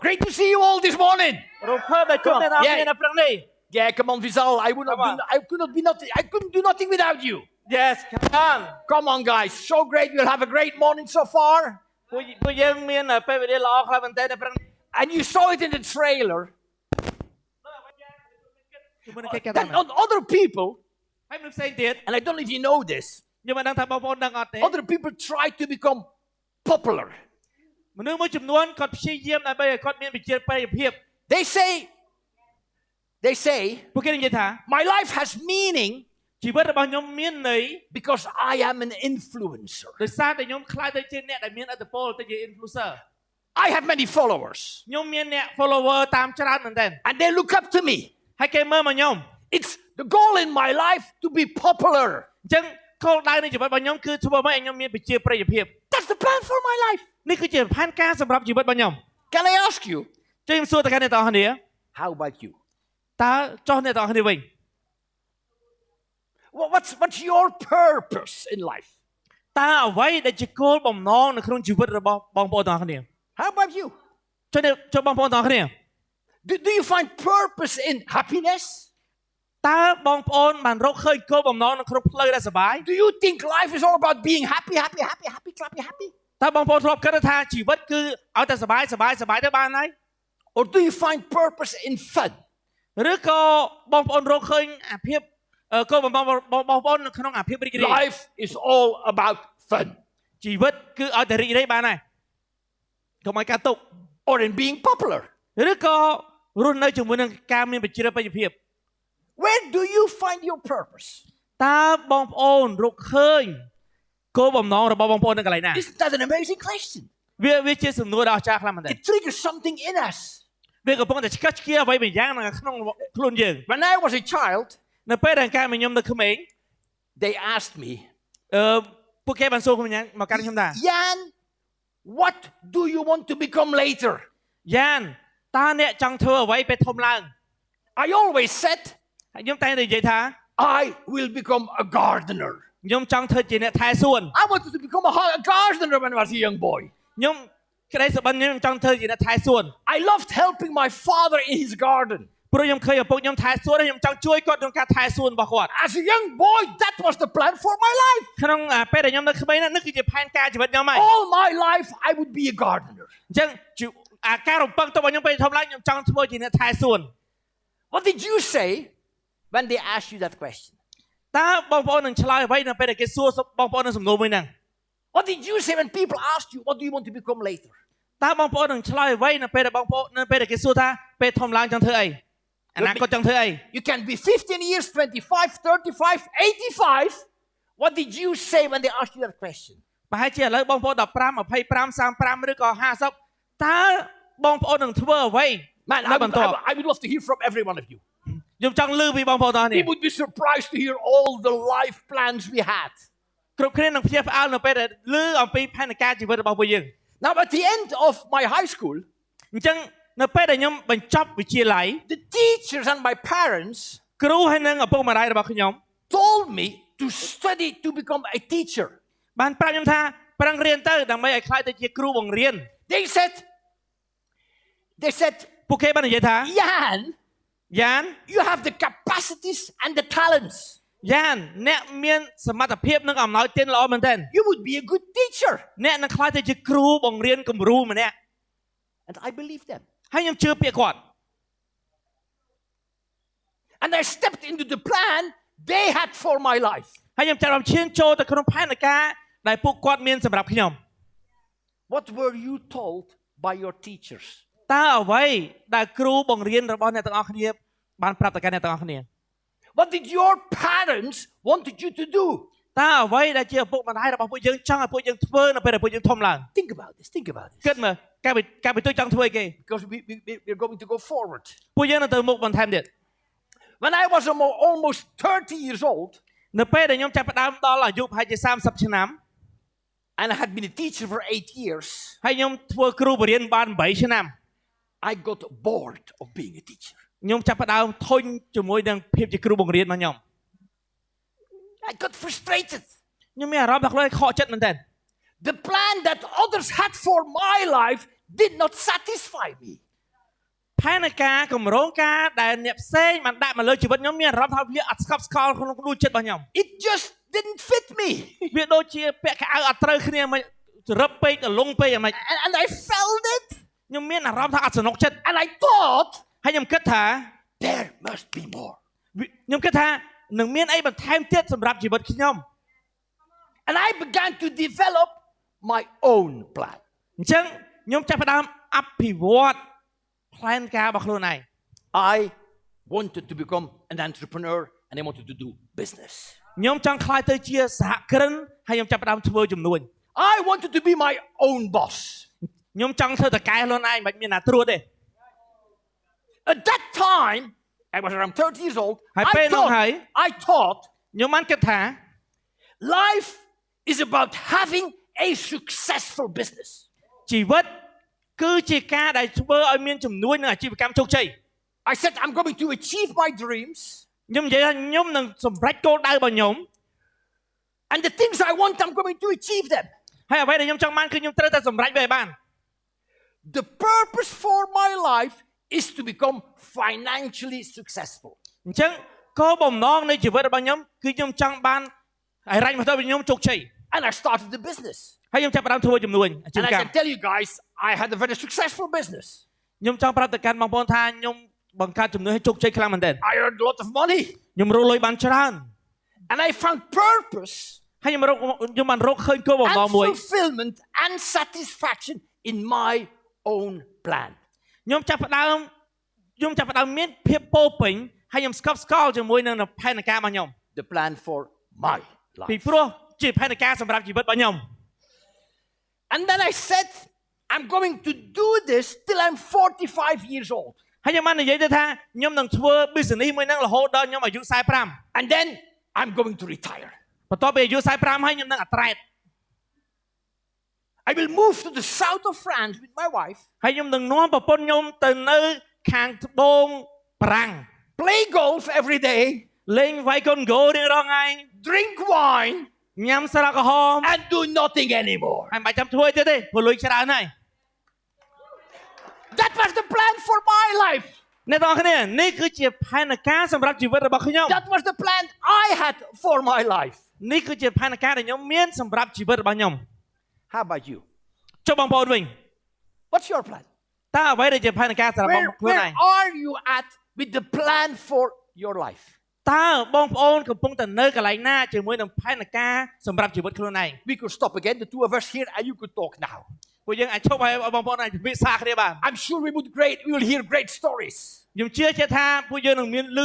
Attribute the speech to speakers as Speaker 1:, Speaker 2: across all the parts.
Speaker 1: Great to see you all this morning.
Speaker 2: រំភើបដែលជួបអ្នកនរគ្នានៅព្រឹកនេះ
Speaker 1: Yeah, come on, Vizal. I couldn't do nothing without you.
Speaker 2: Yes come on
Speaker 1: Come on, guys. So great. You'll have a great morning so far.
Speaker 2: ពួកយើងមានពេលវេលាល្អខ្លះមែនទែននៅព្រឹកនេះ
Speaker 1: And you saw it in the trailer. Then other people,
Speaker 2: ហើយមនុស្សផ្សេងទៀត
Speaker 1: and I don't know if you know this,
Speaker 2: ខ្ញុំមិនដឹងថាបងប្អូនដឹងអត់ទេ
Speaker 1: other people try to become popular.
Speaker 2: មនុស្សមួយចំនួនគាត់ព្យាយាមដើម្បីឲ្យគាត់មានវិជ្ជាប្រិយភាព
Speaker 1: They say,
Speaker 2: ពួកគេនិយាយថា
Speaker 1: my life has meaning
Speaker 2: ជីវិតរបស់ខ្ញុំមានន័យ
Speaker 1: because I am an influencer.
Speaker 2: ដោយសារតែខ្ញុំខ្លាចទៅជាអ្នកដែលមានឥទ្ធិពលទៅជា influencer
Speaker 1: I have many followers.
Speaker 2: ខ្ញុំមានអ្នក follower តាមច្រើនមែនទែន
Speaker 1: And they look up to me.
Speaker 2: ហើយគេមើលមកខ្ញុំ
Speaker 1: It's the goal in my life to be popular.
Speaker 2: អញ្ចឹងគោលដៅនៃជីវិតរបស់ខ្ញុំគឺធ្វើម៉េចឲ្យខ្ញុំមានវិជ្ជាប្រិយភាព
Speaker 1: That's the plan for my life.
Speaker 2: នេះគឺជាផែនការសម្រាប់ជីវិតរបស់ខ្ញុំ
Speaker 1: Can I ask you,
Speaker 2: ចឹងខ្ញុំសួរទៅកាន់អ្នកទាំងអស់គ្នា
Speaker 1: how about you?
Speaker 2: តើចុះអ្នកទាំងអស់គ្នាវិញ
Speaker 1: What's your purpose in life?
Speaker 2: តើអ្វីដែលជាគោលបំណងនៅក្នុងជីវិតរបស់បងប្អូនទាំងអស់គ្នា
Speaker 1: How about you?
Speaker 2: ចុះបងប្អូនទាំងអស់គ្នា
Speaker 1: Do you find purpose in happiness?
Speaker 2: តើបងប្អូនបានរកឃើញគោលបំណងនៅក្នុងផ្លូវដែលសប្បាយ
Speaker 1: Do you think life is all about being happy?
Speaker 2: តើបងប្អូនធ្លាប់គិតថាជីវិតគឺឲ្យតែសប្បាយទៅបានហើយ
Speaker 1: Or do you find purpose in fun?
Speaker 2: ឬក៏បងប្អូនរកឃើញអាភាពគោលបំណងបងប្អូននៅក្នុងអាភាពរីករាយ
Speaker 1: Life is all about fun.
Speaker 2: ជីវិតគឺឲ្យតែរីករាយបានហើយកុំឲ្យការទុក
Speaker 1: Or in being popular.
Speaker 2: ឬក៏រស់នៅជាមួយនឹងការមានវិជ្ជាប្រិយភាព
Speaker 1: Where do you find your purpose?
Speaker 2: តើបងប្អូនរកឃើញគោលបំណងរបស់បងប្អូននៅកន្លែងណា
Speaker 1: Isn't that an amazing question?
Speaker 2: វាជាសំណួរដ៏អស្ចារ្យខ្លាំងមែនទែន
Speaker 1: It triggers something in us.
Speaker 2: វាកំពុងតែឆ្កឹះឆ្កៀអ្វីមួយយ៉ាងនៅក្នុងខ្លួនយើង
Speaker 1: When I was a child,
Speaker 2: នៅពេលដែលការខ្ញុំនៅក្មេង
Speaker 1: they asked me,
Speaker 2: ពួកគេបានសួរខ្ញុំមកកាន់ខ្ញុំថា
Speaker 1: Jan, what do you want to become later?
Speaker 2: យ៉ានតើអ្នកចង់ធ្វើអ្វីពេលធំឡើង
Speaker 1: I always said,
Speaker 2: ខ្ញុំតែងតែនិយាយថា
Speaker 1: I will become a gardener.
Speaker 2: ខ្ញុំចង់ធ្វើជាអ្នកថែសួន
Speaker 1: I wanted to become a gardener when I was a young boy.
Speaker 2: ខ្ញុំក្តីសុបិនខ្ញុំចង់ធ្វើជាអ្នកថែសួន
Speaker 1: I loved helping my father in his garden.
Speaker 2: ព្រោះខ្ញុំឃើញឪពុកខ្ញុំថែសួនហើយខ្ញុំចង់ជួយគាត់ក្នុងការថែសួនរបស់គាត់
Speaker 1: As a young boy, that was the plan for my life.
Speaker 2: ក្នុងពេលដែលខ្ញុំនៅក្មេងនោះគឺជាផែនការជីវិតខ្ញុំហើយ
Speaker 1: All my life, I would be a gardener.
Speaker 2: អញ្ចឹងការរំពឹងទុករបស់ខ្ញុំពេលធំឡើងខ្ញុំចង់ធ្វើជាអ្នកថែសួន
Speaker 1: What did you say when they asked you that question?
Speaker 2: តើបងប្អូននឹងឆ្លើយអ្វីនៅពេលដែលគេសួរបងប្អូននៅសំណួរមួយហ្នឹង
Speaker 1: What did you say when people asked you, what do you want to become later?
Speaker 2: តើបងប្អូននឹងឆ្លើយអ្វីនៅពេលដែលបងប្អូននៅពេលដែលគេសួរថាពេលធំឡើងចង់ធ្វើអីអនាគតចង់ធ្វើអី
Speaker 1: You can be 15 years, 25, 35, 85. What did you say when they asked you that question?
Speaker 2: ប្រហែលជាឥឡូវបងប្អូន15 25 35ឬក៏50តើបងប្អូននឹងធ្វើអ្វី
Speaker 1: Man, I would love to hear from every one of you.
Speaker 2: ខ្ញុំចង់ឮពីបងប្អូនទាំងនេះ
Speaker 1: We would be surprised to hear all the life plans we had.
Speaker 2: គ្រប់គ្នានឹងភ្ញាក់ផ្អើលនៅពេលដែលឮអំពីផែនការជីវិតរបស់ពួកយើង
Speaker 1: Now, at the end of my high school,
Speaker 2: អញ្ចឹងនៅពេលដែលខ្ញុំបញ្ចប់វិទ្យាល័យ
Speaker 1: the teachers and my parents
Speaker 2: គ្រូហើយនិងឪពុកម្ដាយរបស់ខ្ញុំ
Speaker 1: told me to study to become a teacher.
Speaker 2: បានប្រាប់ខ្ញុំថាប្រឹងរៀនទៅដើម្បីឲ្យខ្លាយទៅជាគ្រូបង្រៀន
Speaker 1: They said,
Speaker 2: ពួកគេបាននិយាយថា
Speaker 1: Jan,
Speaker 2: យ៉ាន
Speaker 1: you have the capacities and the talents.
Speaker 2: យ៉ានអ្នកមានសមត្ថភាពនិងអំណោយទានល្អមែនទែន
Speaker 1: You would be a good teacher.
Speaker 2: អ្នកនឹងខ្លាយទៅជាគ្រូបង្រៀនគំរូម្នាក់
Speaker 1: And I believed them.
Speaker 2: ហើយខ្ញុំជឿពាក្យគាត់
Speaker 1: And I stepped into the plan they had for my life.
Speaker 2: ហើយខ្ញុំចាប់ឈានចូលទៅក្នុងផែនការដែលពួកគាត់មានសម្រាប់ខ្ញុំ
Speaker 1: What were you told by your teachers?
Speaker 2: តើអ្វីដែលគ្រូបង្រៀនរបស់អ្នកទាំងអស់គ្នាបានប្រាប់ទៅកាន់អ្នកទាំងអស់គ្នា
Speaker 1: What did your parents wanted you to do?
Speaker 2: តើអ្វីដែលជាឪពុកម្ដាយរបស់ពួកយើងចង់ឲ្យពួកយើងធ្វើនៅពេលដែលពួកយើងធំឡើង
Speaker 1: Think about this.
Speaker 2: គិតមើលការពិតចង់ធ្វើអីគេ
Speaker 1: Because we're going to go forward.
Speaker 2: ពួកយើងនឹងទៅមុខបន្ថែមទៀត
Speaker 1: When I was almost 30 years old,
Speaker 2: នៅពេលដែលខ្ញុំចាប់ផ្ដើមដល់អាយុប្រហែលជា30ឆ្នាំ
Speaker 1: and I had been a teacher for 8 years,
Speaker 2: ហើយខ្ញុំធ្វើគ្រូបរិញ្ញាបត្របាន8ឆ្នាំ
Speaker 1: I got bored of being a teacher.
Speaker 2: ខ្ញុំចាប់ផ្ដើមធុញជាមួយនឹងភាពជាគ្រូបង្រៀនរបស់ខ្ញុំ
Speaker 1: I got frustrated.
Speaker 2: ខ្ញុំមានអារម្មណ៍ថាខ្លួនឯងខកចិត្តមែនទែន
Speaker 1: The plan that others had for my life did not satisfy me.
Speaker 2: ផែនការកម្រងការដែលអ្នកផ្សេងបានដាក់មកលើជីវិតខ្ញុំមានអារម្មណ៍ថាវាអត់ស្កប់ស្កល់ក្នុងដួងចិត្តរបស់ខ្ញុំ
Speaker 1: It just didn't fit me.
Speaker 2: វាដូចជាពាក់ខោអត់ត្រូវគ្នាមិនរឹបពេកលងពេកហ្មង
Speaker 1: And I felt it.
Speaker 2: ខ្ញុំមានអារម្មណ៍ថាអត់សនុកចិត្ត
Speaker 1: And I thought,
Speaker 2: ហើយខ្ញុំគិតថា
Speaker 1: there must be more.
Speaker 2: ខ្ញុំគិតថានឹងមានអីបន្ថែមទៀតសម្រាប់ជីវិតខ្ញុំ
Speaker 1: And I began to develop my own plan.
Speaker 2: អញ្ចឹងខ្ញុំចាប់ផ្ដើមអភិវឌ្ឍផែនការរបស់ខ្លួនឯង
Speaker 1: I wanted to become an entrepreneur and I wanted to do business.
Speaker 2: ខ្ញុំចង់ក្លាយទៅជាសហគ្រិនហើយខ្ញុំចាប់ផ្ដើមធ្វើជំនួញ
Speaker 1: I wanted to be my own boss.
Speaker 2: ខ្ញុំចង់ធ្វើតកែខ្លួនឯងមិនមានណាត្រួតទេ
Speaker 1: At that time, I was around 30 years old.
Speaker 2: Hai pe nong hai.
Speaker 1: I thought
Speaker 2: ខ្ញុំបានគិតថា
Speaker 1: life is about having a successful business.
Speaker 2: ជីវិតគឺជាការដែលធ្វើឲ្យមានជំនួយនិងអាជីវកម្មជោគជ័យ
Speaker 1: I said I'm going to achieve my dreams.
Speaker 2: ខ្ញុំនិយាយថាខ្ញុំនឹងសម្រេចគោលដៅរបស់ខ្ញុំ
Speaker 1: And the things I want, I'm going to achieve them.
Speaker 2: ហើយអ្វីដែលខ្ញុំចង់បានគឺខ្ញុំត្រូវតែសម្រេចវាឲ្យបាន
Speaker 1: The purpose for my life is to become financially successful.
Speaker 2: អញ្ចឹងគោលបំណងនៃជីវិតរបស់ខ្ញុំគឺខ្ញុំចង់បានហិរញ្ញវត្ថុរបស់ខ្ញុំជោគជ័យ
Speaker 1: And I started the business.
Speaker 2: ហើយខ្ញុំចាប់ផ្ដើមធ្វើជំនួញអាជីវ
Speaker 1: And I
Speaker 2: កម្ម
Speaker 1: can tell you guys, I had a very successful business.
Speaker 2: ខ្ញុំចង់ប្រាប់ទៅកាន់បងប្អូនថាខ្ញុំបង្កើតជំនួយឲ្យជោគជ័យខ្លាំងមែនទែន
Speaker 1: I earned a lot of money.
Speaker 2: ខ្ញុំរកលុយបានច្រើន
Speaker 1: And I found purpose
Speaker 2: ហើយខ្ញុំបានរកឃើញគោលបំណង
Speaker 1: and
Speaker 2: មួយ
Speaker 1: fulfillment and satisfaction in my own plan.
Speaker 2: ខ្ញុំចាប់ផ្ដើមមានភាពពោពេញហើយខ្ញុំស្កប់ស្កល់ជាមួយនឹងផែនការរបស់ខ្ញុំ
Speaker 1: The plan for my
Speaker 2: ពី
Speaker 1: life.
Speaker 2: ព្រោះជាផែនការសម្រាប់ជីវិតរបស់ខ្ញុំ
Speaker 1: And then I said, I'm going to do this till I'm 45 years old.
Speaker 2: ហើយខ្ញុំបាននិយាយទៅថាខ្ញុំនឹងធ្វើ business មួយហ្នឹងរហូតដល់ខ្ញុំអាយុ45
Speaker 1: And then I'm going to retire.
Speaker 2: បន្ទាប់ពីអាយុ45ហើយខ្ញុំនឹងអត្រែត
Speaker 1: I will move to the south of France with my wife,
Speaker 2: ហើយខ្ញុំនឹងនាំប្រពន្ធខ្ញុំទៅនៅខាងត្បូងប្រាំង
Speaker 1: play golf every day,
Speaker 2: លេងវាយកូនហ្គោរៀងរាល់ថ្ងៃ
Speaker 1: drink wine,
Speaker 2: ញ៉ាំស្រាក្រហម
Speaker 1: and do nothing anymore.
Speaker 2: ហើយមិនបាច់ចាំធ្វើទៀតទេព្រោះលុយច្រើនហើយ
Speaker 1: That was the plan for my life.
Speaker 2: អ្នកទាំងអស់គ្នានេះគឺជាផែនការសម្រាប់ជីវិតរបស់ខ្ញុំ
Speaker 1: That was the plan I had for my life.
Speaker 2: នេះគឺជាផែនការដែលខ្ញុំមានសម្រាប់ជីវិតរបស់ខ្ញុំ
Speaker 1: How about you?
Speaker 2: ចុះបងប្អូនវិញ
Speaker 1: What's your plan?
Speaker 2: តើអ្វីដែលជាផែនការសម្រាប់ខ្លួនឯ
Speaker 1: Where
Speaker 2: ង
Speaker 1: are you at with the plan for your life?
Speaker 2: តើបងប្អូនកំពុងតែនៅកន្លែងណាជាមួយនឹងផែនការសម្រាប់ជីវិតខ្លួនឯង
Speaker 1: We could stop again, the two of us here, and you could talk now.
Speaker 2: ពួកយើងអាចឈប់ឲ្យបងប្អូនអាចពិភាក្សាគ្នាបាន
Speaker 1: I'm sure we will hear great stories.
Speaker 2: ខ្ញុំជឿជាក់ថាពួកយើងនឹងមានឮ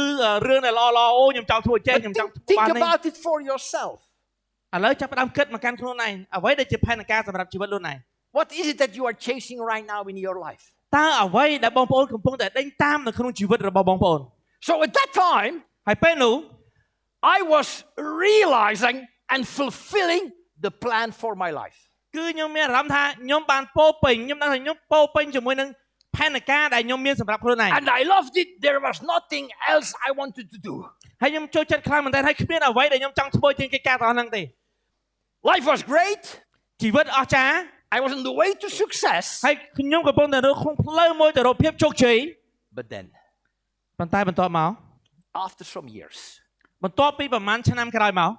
Speaker 2: រឿងដែលល្អៗអូខ្ញុំចង់ធ្វើចេះ
Speaker 1: But
Speaker 2: ខ្ញុំចង់
Speaker 1: think
Speaker 2: បាននេះ
Speaker 1: about it for yourself.
Speaker 2: ឥឡូវចាប់ផ្ដើមគិតមកកាន់ខ្លួនឯងអ្វីដែលជាផែនការសម្រាប់ជីវិតខ្លួនឯង
Speaker 1: What is it that you are chasing right now in your life?
Speaker 2: តើអ្វីដែលបងប្អូនកំពុងតែដេញតាមនៅក្នុងជីវិតរបស់បងប្អូន
Speaker 1: So at that time,
Speaker 2: ហើយពេលនោះ
Speaker 1: I was realizing and fulfilling the plan for my life.
Speaker 2: គឺខ្ញុំមានអារម្មណ៍ថាខ្ញុំបានពោពេញខ្ញុំដឹងថាខ្ញុំពោពេញជាមួយនឹងផែនការដែលខ្ញុំមានសម្រាប់ខ្លួនឯង
Speaker 1: And I loved it. There was nothing else I wanted to do.
Speaker 2: ហើយខ្ញុំចូលចិត្តខ្លាំងមែនទែនហើយគ្មានអ្វីដែលខ្ញុំចង់ធ្វើជាងកិច្ចការទាំងហ្នឹងទេ
Speaker 1: Life was great.
Speaker 2: ជីវិតអស្ចារ្យ
Speaker 1: I was on the way to success.
Speaker 2: ហើយខ្ញុំកំពុងតែនៅក្នុងផ្លូវមួយទៅរកភាពជោគជ័យ
Speaker 1: But then,
Speaker 2: ប៉ុន្តែបន្ទាប់មក
Speaker 1: after some years,
Speaker 2: បន្ទាប់ពីប្រហែលឆ្នាំក្រោយមក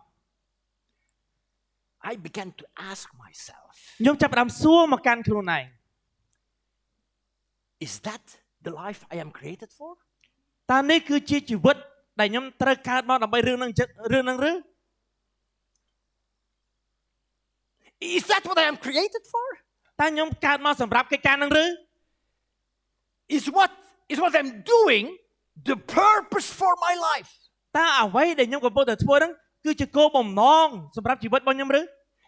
Speaker 1: I began to ask myself,
Speaker 2: ខ្ញុំចាប់ផ្ដើមសួរមកកាន់ខ្លួនឯង
Speaker 1: is that the life I am created for?
Speaker 2: តើនេះគឺជាជីវិតដែលខ្ញុំត្រូវកើតមកដើម្បីរឿងហ្នឹងឬ
Speaker 1: Is that what I am created for?
Speaker 2: តើខ្ញុំកើតមកសម្រាប់កិច្ចការហ្នឹងឬ
Speaker 1: Is what I'm doing the purpose for my life?
Speaker 2: តើអ្វីដែលខ្ញុំកំពុងតែធ្វើហ្នឹងគឺជាគោលបំណងសម្រាប់ជីវិតរបស់ខ្ញុំឬ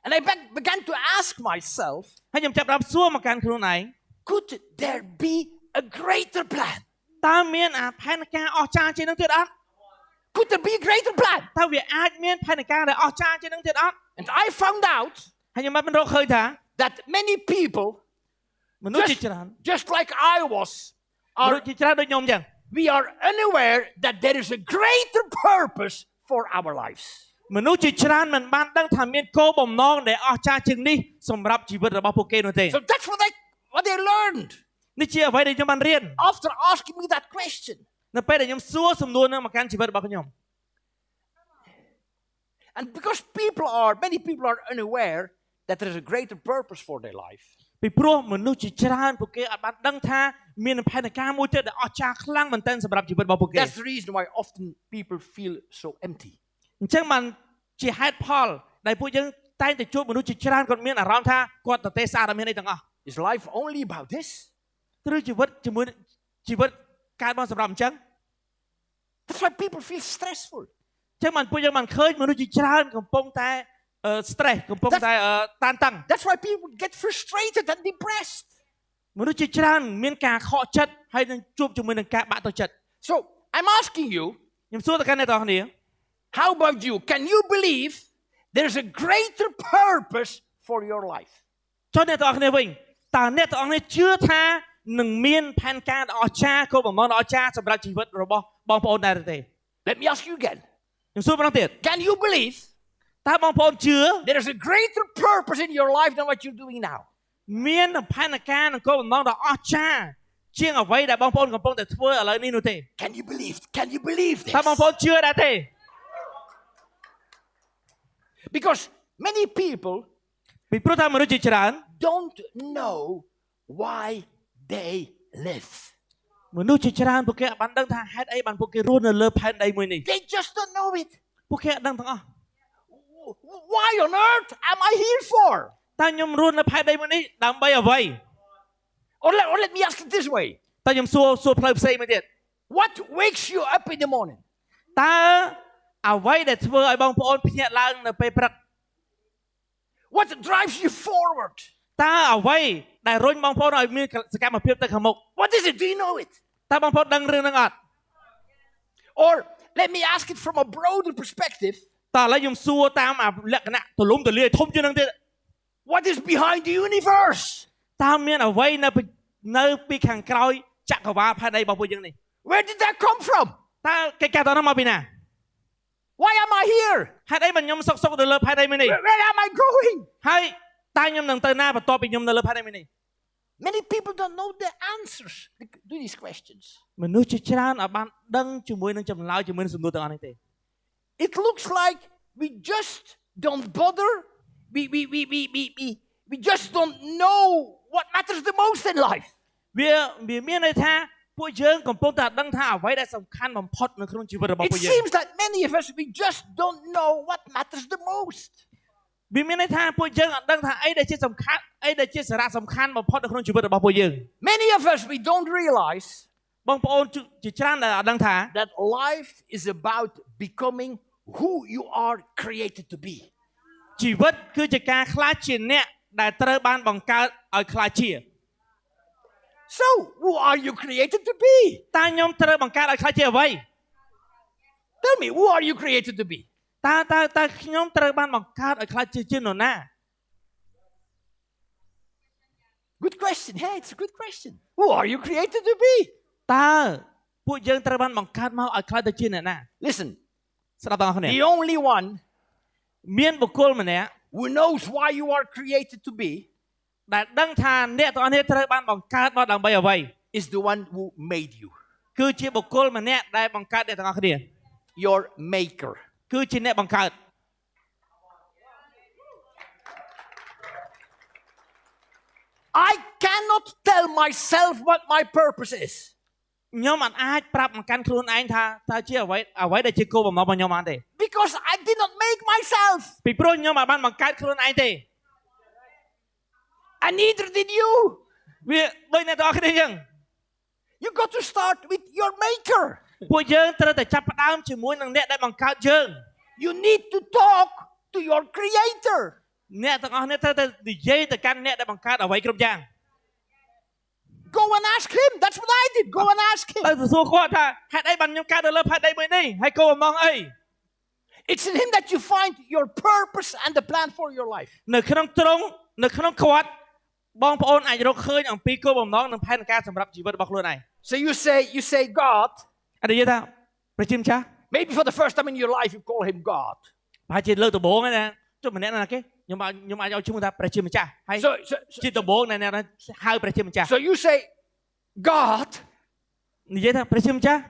Speaker 1: And I began to ask myself,
Speaker 2: ហើយខ្ញុំចាប់ផ្ដើមសួរមកកាន់ខ្លួនឯង
Speaker 1: could there be a greater plan?
Speaker 2: តើមានផែនការអស្ចារ្យជាងហ្នឹងទៀតអត់
Speaker 1: Could there be a greater plan?
Speaker 2: តើវាអាចមានផែនការដែលអស្ចារ្យជាងហ្នឹងទៀតអត់
Speaker 1: And I found out
Speaker 2: ហើយខ្ញុំបានរកឃើញថា
Speaker 1: that many people,
Speaker 2: មនុស្សជាច្រើន
Speaker 1: just like I was,
Speaker 2: មនុស្សជាច្រើនដូចខ្ញុំអញ្ចឹង
Speaker 1: we are unaware that there is a greater purpose for our lives.
Speaker 2: មនុស្សជាច្រើនមិនបានដឹងថាមានគោលបំណងដែលអស្ចារ្យជាងនេះសម្រាប់ជីវិតរបស់ពួកគេនោះទេ
Speaker 1: So that's what I learned.
Speaker 2: នេះជាអ្វីដែលខ្ញុំបានរៀន
Speaker 1: after asking me that question.
Speaker 2: នៅពេលដែលខ្ញុំសួរសំណួរនឹងមកកាន់ជីវិតរបស់ខ្ញុំ
Speaker 1: And because many people are unaware that there is a greater purpose for their life.
Speaker 2: ពីព្រោះមនុស្សជាច្រើនពួកគេអាចបានដឹងថាមានផែនការមួយទៀតដែលអស្ចារ្យខ្លាំងមែនទែនសម្រាប់ជីវិតរបស់ពួកគេ
Speaker 1: That's the reason why often people feel so empty.
Speaker 2: អញ្ចឹងបានជាហេតុផលដែលពួកយើងតែងតែជួបមនុស្សជាច្រើនគាត់មានអារម្មណ៍ថាគាត់ទៅទេសារមានអីទាំងអស់
Speaker 1: Is life only about this?
Speaker 2: ឬជីវិតជាមួយជីវិតកើតមកសម្រាប់អញ្ចឹង
Speaker 1: That's why people feel stressful.
Speaker 2: អញ្ចឹងបានពួកយើងបានឃើញមនុស្សជាច្រើនកំពុងតែ stress កំពុងតែតានតឹង
Speaker 1: That's why people get frustrated and depressed.
Speaker 2: មនុស្សជាច្រើនមានការខកចិត្តហើយនឹងជួបជាមួយនឹងការបាក់ទឹកចិត្ត
Speaker 1: So I'm asking you,
Speaker 2: ខ្ញុំសួរទៅកាន់អ្នកទាំងអស់គ្នា
Speaker 1: how about you? Can you believe there's a greater purpose for your life?
Speaker 2: ចុះអ្នកទាំងអស់គ្នាវិញតើអ្នកទាំងអស់គ្នាជឿថានឹងមានផែនការដ៏អស្ចារ្យគោលបំណងដ៏អស្ចារ្យសម្រាប់ជីវិតរបស់បងប្អូនដែរទេ
Speaker 1: Let me ask you again.
Speaker 2: ខ្ញុំសួរម្ដងទៀត
Speaker 1: Can you believe
Speaker 2: តើបងប្អូនជឿ
Speaker 1: there is a greater purpose in your life than what you're doing now?
Speaker 2: មានផែនការនិងគោលបំណងដ៏អស្ចារ្យជាងអ្វីដែលបងប្អូនកំពុងតែធ្វើឥឡូវនេះនោះទេ
Speaker 1: Can you believe? Can you believe this?
Speaker 2: តើបងប្អូនជឿដែរទេ
Speaker 1: Because many people
Speaker 2: ពីព្រោះថាមនុស្សជាច្រើន
Speaker 1: don't know why they live.
Speaker 2: មនុស្សជាច្រើនពួកគេបានដឹងថាហេតុអីបានពួកគេរស់នៅលើផែនដីមួយនេះ
Speaker 1: They just don't know it.
Speaker 2: ពួកគេអត់ដឹងទាំងអស់
Speaker 1: Why on earth am I here for?
Speaker 2: តើខ្ញុំរស់នៅផែនដីមួយនេះដើម្បីអ្វី
Speaker 1: Or let me ask it this way.
Speaker 2: តើខ្ញុំសួរផ្លូវផ្សេងមួយទៀត
Speaker 1: What wakes you up in the morning?
Speaker 2: តើអ្វីដែលធ្វើឲ្យបងប្អូនភ្ញាក់ឡើងនៅពេលព្រឹក
Speaker 1: What drives you forward?
Speaker 2: តើអ្វីដែលរុញបងប្អូនឲ្យមានសកម្មភាពទៅខាងមុខ
Speaker 1: What is it? Do you know it?
Speaker 2: តើបងប្អូនដឹងរឿងហ្នឹងអត់
Speaker 1: Or let me ask it from a broader perspective.
Speaker 2: តើឥឡូវខ្ញុំសួរតាមលក្ខណៈទូលំទូលាយធំជាងហ្នឹងទៀត
Speaker 1: What is behind the universe?
Speaker 2: តើមានអ្វីនៅពីខាងក្រោយចក្រវាឡផែនដីរបស់ពួកយើងនេះ
Speaker 1: Where did that come from?
Speaker 2: តើកិច្ចការតើនោះមកពីណា
Speaker 1: Why am I here?
Speaker 2: ហេតុអីបានខ្ញុំសុកនៅលើផែនដីមួយនេះ
Speaker 1: Where am I going?
Speaker 2: ហើយតើខ្ញុំនឹងទៅណាបន្ទាប់ពីខ្ញុំនៅលើផែនដីមួយនេះ
Speaker 1: Many people don't know the answers to these questions.
Speaker 2: មនុស្សជាច្រើនអាចបានដឹងជាមួយនឹងចម្លើយជាមួយនឹងសំណួរទាំងអស់នេះទេ
Speaker 1: It looks like we just don't bother. We just don't know what matters the most in life.
Speaker 2: វាមានន័យថាពួកយើងកំពុងតែដឹងថាអ្វីដែលសំខាន់បំផុតនៅក្នុងជីវិតរបស់
Speaker 1: It
Speaker 2: ពួកយើង
Speaker 1: seems that many of us, we just don't know what matters the most.
Speaker 2: វាមានន័យថាពួកយើងអត់ដឹងថាអីដែលជាសំខាន់អីដែលជាសារៈសំខាន់បំផុតនៅក្នុងជីវិតរបស់ពួកយើង
Speaker 1: Many of us, we don't realize
Speaker 2: បងប្អូនជាច្រើនដែលអត់ដឹងថា
Speaker 1: that life is about becoming who you are created to be.
Speaker 2: ជីវិតគឺជាការខ្លាចជាអ្នកដែលត្រូវបានបង្កើតឲ្យខ្លាចជា
Speaker 1: So, who are you created to be?
Speaker 2: តើខ្ញុំត្រូវបង្កើតឲ្យខ្លាចជាអ្វី
Speaker 1: Tell me, who are you created to be?
Speaker 2: តើខ្ញុំត្រូវបានបង្កើតឲ្យខ្លាចជានរណា
Speaker 1: Good question. Hey, it's a good question. Who are you created to be?
Speaker 2: តើពួកយើងត្រូវបានបង្កើតមកឲ្យខ្លាចទៅជាអ្នកណា
Speaker 1: Listen,
Speaker 2: ស្ដាប់ទាំងអស់គ្នា
Speaker 1: the only one
Speaker 2: មានបុគ្គលម្នាក់
Speaker 1: who knows why you are created to be
Speaker 2: ដែលដឹងថាអ្នកទាំងអស់គ្នាត្រូវបានបង្កើតមកដើម្បីអ្វី
Speaker 1: is the one who made you.
Speaker 2: គឺជាបុគ្គលម្នាក់ដែលបង្កើតអ្នកទាំងអស់គ្នា
Speaker 1: Your maker.
Speaker 2: គឺជាអ្នកបង្កើត
Speaker 1: I cannot tell myself what my purpose is.
Speaker 2: ខ្ញុំអាចប្រាប់មកកាន់ខ្លួនឯងថាតើជាអ្វីដែលជាគោលបំណងរបស់ខ្ញុំបានទេ
Speaker 1: Because I did not make myself.
Speaker 2: ពីព្រោះខ្ញុំអាចបានបង្កើតខ្លួនឯងទេ
Speaker 1: And neither did you.
Speaker 2: វាដូចអ្នកទាំងអស់គ្នាយើង
Speaker 1: You got to start with your maker.
Speaker 2: ពួកយើងត្រូវតែចាប់ផ្ដើមជាមួយនឹងអ្នកដែលបង្កើតយើង
Speaker 1: You need to talk to your creator.
Speaker 2: អ្នកទាំងអស់គ្នាត្រូវតែនិយាយទៅកាន់អ្នកដែលបង្កើតអ្វីគ្រប់យ៉ាង
Speaker 1: Go and ask him. That's what I did. Go and ask him.
Speaker 2: ទៅសួរគាត់ថាហេតុអីបានខ្ញុំកើតនៅលើផែនដីមួយនេះហើយគោលបំណងអី
Speaker 1: It's in him that you find your purpose and the plan for your life.
Speaker 2: នៅក្នុងគាត់បងប្អូនអាចរកឃើញអំពីគោលបំណងនិងផែនការសម្រាប់ជីវិតរបស់ខ្លួនឯង
Speaker 1: So you say God.
Speaker 2: អត់និយាយថាព្រះជាម្ចាស់
Speaker 1: Maybe for the first time in your life you call him God.
Speaker 2: ប្រហែលជាលើកដំបូងហ្នឹងណាចុះម្នាក់ណាគេខ្ញុំអាចឲ្យឈ្មោះថាព្រះជាម្ចាស់ហើយ
Speaker 1: So
Speaker 2: ជាដំបូងណាអ្នកហៅព្រះជាម្ចាស់
Speaker 1: you say, God,
Speaker 2: និយាយថាព្រះជាម្ចាស់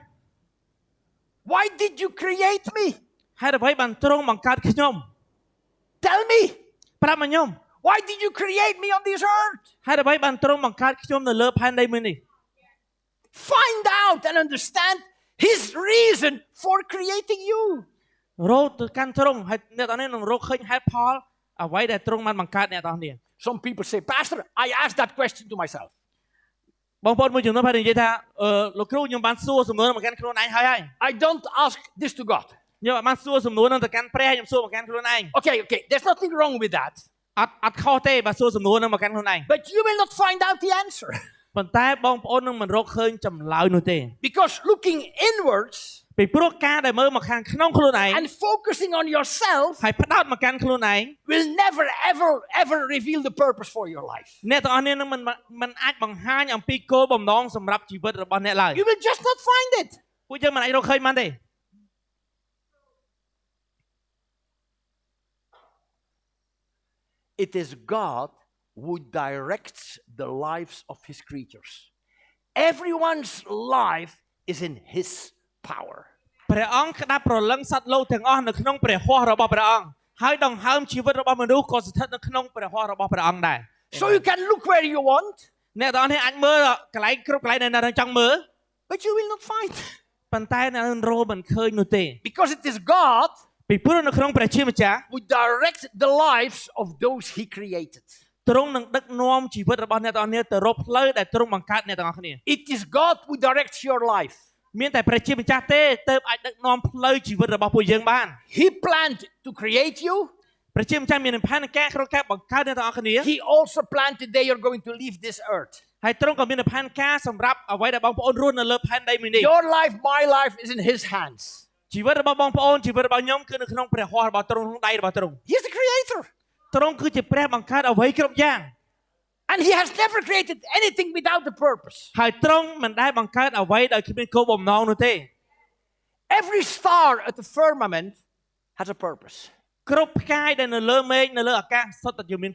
Speaker 1: why did you create me?
Speaker 2: ហេតុអ្វីបានទ្រង់បង្កើតខ្ញុំ
Speaker 1: Tell me,
Speaker 2: ប្រាប់មកខ្ញុំ
Speaker 1: why did you create me on this earth?
Speaker 2: ហេតុអ្វីបានទ្រង់បង្កើតខ្ញុំនៅលើផែនដីមួយនេះ
Speaker 1: Find out and understand His reason for creating you.
Speaker 2: រកទៅកាន់ទ្រង់ហើយអ្នកទាំងនេះនឹងរកឃើញហេតុផលអ្វីដែលទ្រង់បានបង្កើតអ្នកទាំងនេះ
Speaker 1: Some people say, Pastor, I asked that question to myself.
Speaker 2: បងប្អូនមួយចំនួនហើយនិយាយថាលោកគ្រូខ្ញុំបានសួរសំណួរមកកាន់ខ្លួនឯងហើយ
Speaker 1: I don't ask this to God.
Speaker 2: ខ្ញុំបានសួរសំណួរនឹងទៅកាន់ព្រះខ្ញុំសួរមកកាន់ខ្លួនឯង
Speaker 1: Okay, there's nothing wrong with that.
Speaker 2: អត់ខុសទេបើសួរសំណួរនឹងមកកាន់ខ្លួនឯង
Speaker 1: But you will not find out the answer.
Speaker 2: ប៉ុន្តែបងប្អូននឹងមិនរកឃើញចម្លើយនោះទេ
Speaker 1: Because looking inwards
Speaker 2: ពីព្រោះការដែលមើលមកខាងក្នុងខ្លួនឯង
Speaker 1: and focusing on yourself
Speaker 2: ហើយផ្ដោតមកកាន់ខ្លួនឯង
Speaker 1: will never, ever reveal the purpose for your life.
Speaker 2: អ្នកទាំងអស់គ្នានឹងមិនអាចបង្ហាញអំពីគោលបំណងសម្រាប់ជីវិតរបស់អ្នកឡើយ
Speaker 1: You will just not find it.
Speaker 2: ពួកយើងមិនអាចរកឃើញបានទេ
Speaker 1: It is God who directs the lives of His creatures. Everyone's life is in His power.
Speaker 2: ព្រះអង្គក្តាប់ប្រលឹងសត្វលោកទាំងអស់នៅក្នុងព្រះហស្ថរបស់ព្រះអង្គហើយដង្ហើមជីវិតរបស់មនុស្សក៏ស្ថិតនៅក្នុងព្រះហស្ថរបស់ព្រះអង្គដែរ
Speaker 1: So you can look where you want,
Speaker 2: អ្នកទាំងអស់គ្នាអាចមើលកន្លែងគ្រប់កន្លែងដែលអ្នកចង់មើល
Speaker 1: but you will not find.
Speaker 2: ប៉ុន្តែអ្នកនឹងរកមិនឃើញនោះទេ
Speaker 1: Because it is God
Speaker 2: ពីព្រោះនៅក្នុងព្រះជាម្ចាស់
Speaker 1: who directs the lives of those He created.
Speaker 2: ទ្រង់នឹងដឹកនាំជីវិតរបស់អ្នកទាំងអស់គ្នាទៅរកផ្លូវដែលទ្រង់បង្កើតអ្នកទាំងអស់គ្នា
Speaker 1: It is God who directs your life.
Speaker 2: មានតែព្រះជាម្ចាស់ទេទើបអាចដឹកនាំផ្លូវជីវិតរបស់ពួកយើងបាន
Speaker 1: He planned to create you.
Speaker 2: ព្រះជាម្ចាស់មានផែនការក្នុងការបង្កើតអ្នកទាំងអស់គ្នា
Speaker 1: He also planned the day you're going to leave this earth.
Speaker 2: ហើយទ្រង់ក៏មានផែនការសម្រាប់អ្វីដែលបងប្អូនរស់នៅលើផែនដីមួយនេះ
Speaker 1: Your life, my life is in His hands.
Speaker 2: ជីវិតរបស់បងប្អូនជីវិតរបស់ខ្ញុំគឺនៅក្នុងព្រះហស្ថរបស់ទ្រង់ក្នុងដៃរបស់ទ្រង់
Speaker 1: He's the creator.
Speaker 2: ទ្រង់គឺជាព្រះបង្កើតអ្វីគ្រប់យ៉ាង
Speaker 1: And He has never created anything without a purpose.
Speaker 2: ហើយទ្រង់មិនដែលបង្កើតអ្វីដោយគ្មានគោលបំណងនោះទេ
Speaker 1: Every star at the firmament has a purpose.
Speaker 2: គ្រប់ផ្កាយដែលនៅលើមេឃនៅលើអាកាសសុទ្ធតែមាន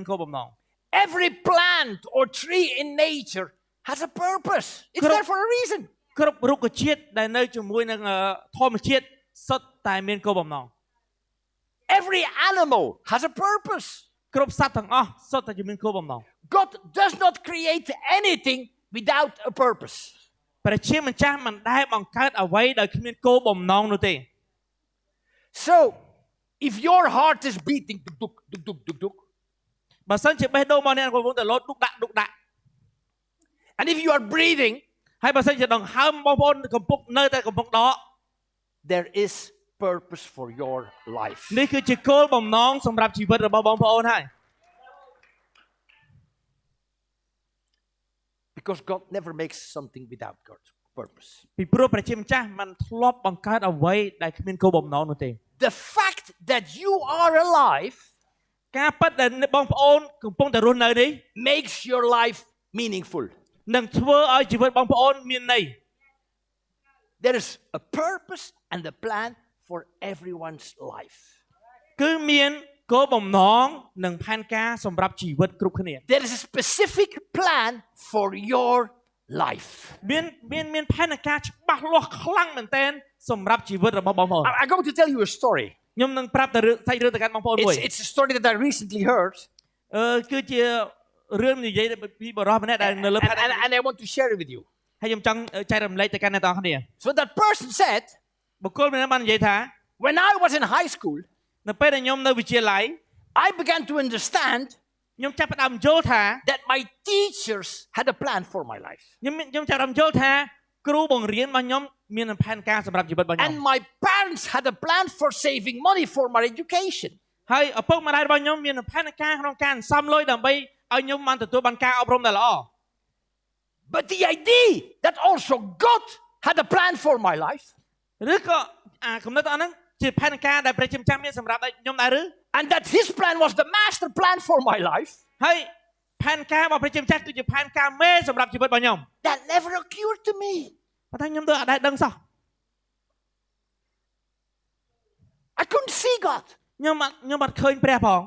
Speaker 2: គោលបំណង
Speaker 1: Every plant or tree in nature has a purpose. It's there for a reason.
Speaker 2: គ្រប់រុក្ខជាតិដែលនៅជាមួយនឹងធម្មជាតិសុទ្ធតែមានគោលបំណង
Speaker 1: Every animal has a purpose.
Speaker 2: គ្រប់សត្វទាំងអស់សុទ្ធតែមានគោលបំណង
Speaker 1: God does not create anything without a purpose.
Speaker 2: ព្រះជាម្ចាស់មិនដែលបង្កើតអ្វីដោយគ្មានគោលបំណងនោះទេ
Speaker 1: So, if your heart is beating, duk, duk, duk, duk, duk,
Speaker 2: បើសិនជាបេះដូងរបស់អ្នកកំពុងតែលោតឌុកដាក់
Speaker 1: and if you are breathing,
Speaker 2: ហើយបើសិនជាដង្ហើមបងប្អូនកំពុងដក
Speaker 1: there is purpose for your life.
Speaker 2: នេះគឺជាគោលបំណងសម្រាប់ជីវិតរបស់បងប្អូនហើយ
Speaker 1: Because God never makes something without God's purpose.
Speaker 2: ពីព្រោះព្រះជាម្ចាស់មិនធ្លាប់បង្កើតអ្វីដែលគ្មានគោលបំណងនោះទេ
Speaker 1: The fact that you are alive
Speaker 2: ការពិតដែលបងប្អូនកំពុងតែរស់នៅនេះ
Speaker 1: makes your life meaningful.
Speaker 2: នឹងធ្វើឲ្យជីវិតបងប្អូនមានន័យ
Speaker 1: There is a purpose and a plan for everyone's life.
Speaker 2: គឺមានគោលបំណងនិងផែនការសម្រាប់ជីវិតគ្រប់គ្នា
Speaker 1: There is a specific plan for your life.
Speaker 2: មានផែនការច្បាស់លាស់ខ្លាំងមែនទែនសម្រាប់ជីវិតរបស់បងប្អូន
Speaker 1: I'm going to tell you a story.
Speaker 2: ខ្ញុំនឹងប្រាប់តែសាច់រឿងទៅកាន់បងប្អូនមួយ
Speaker 1: It's a story that I recently heard.
Speaker 2: គឺជារឿងនិយាយពីបរិសម្នាក់ដែលនៅលើផែន
Speaker 1: And I want to share it with you.
Speaker 2: ហើយខ្ញុំចង់ចែករំលែកទៅកាន់អ្នកទាំងអស់គ្នា
Speaker 1: So that person said,
Speaker 2: បុគ្គលម្នាក់បាននិយាយថា
Speaker 1: when I was in high school,
Speaker 2: នៅពេលដែលខ្ញុំនៅវិទ្យាល័យ
Speaker 1: I began to understand
Speaker 2: ខ្ញុំចាប់ផ្ដើមយល់ថា
Speaker 1: that my teachers had a plan for my life.
Speaker 2: ខ្ញុំចាប់ផ្ដើមយល់ថាគ្រូបង្រៀនរបស់ខ្ញុំមានផែនការសម្រាប់ជីវិតរបស់ខ្ញុំ
Speaker 1: And my parents had a plan for saving money for my education.
Speaker 2: ហើយឪពុកម្ដាយរបស់ខ្ញុំមានផែនការក្នុងការសន្សំលុយដើម្បីឲ្យខ្ញុំបានទទួលបានការអប់រំដែលល្អ
Speaker 1: But the idea that also God had a plan for my life,
Speaker 2: ឬក៏គំនិតអស់ហ្នឹងជាផែនការដែលព្រះជាម្ចាស់មានសម្រាប់ខ្ញុំដែរឬ
Speaker 1: and that His plan was the master plan for my life,
Speaker 2: ហើយផែនការរបស់ព្រះជាម្ចាស់គឺជាផែនការមេសម្រាប់ជីវិតរបស់ខ្ញុំ
Speaker 1: that never occurred to me.
Speaker 2: ប៉ុន្តែខ្ញុំទៅអត់ដែលដឹងសោះ
Speaker 1: I couldn't see God.
Speaker 2: ខ្ញុំអត់ឃើញព្រះផង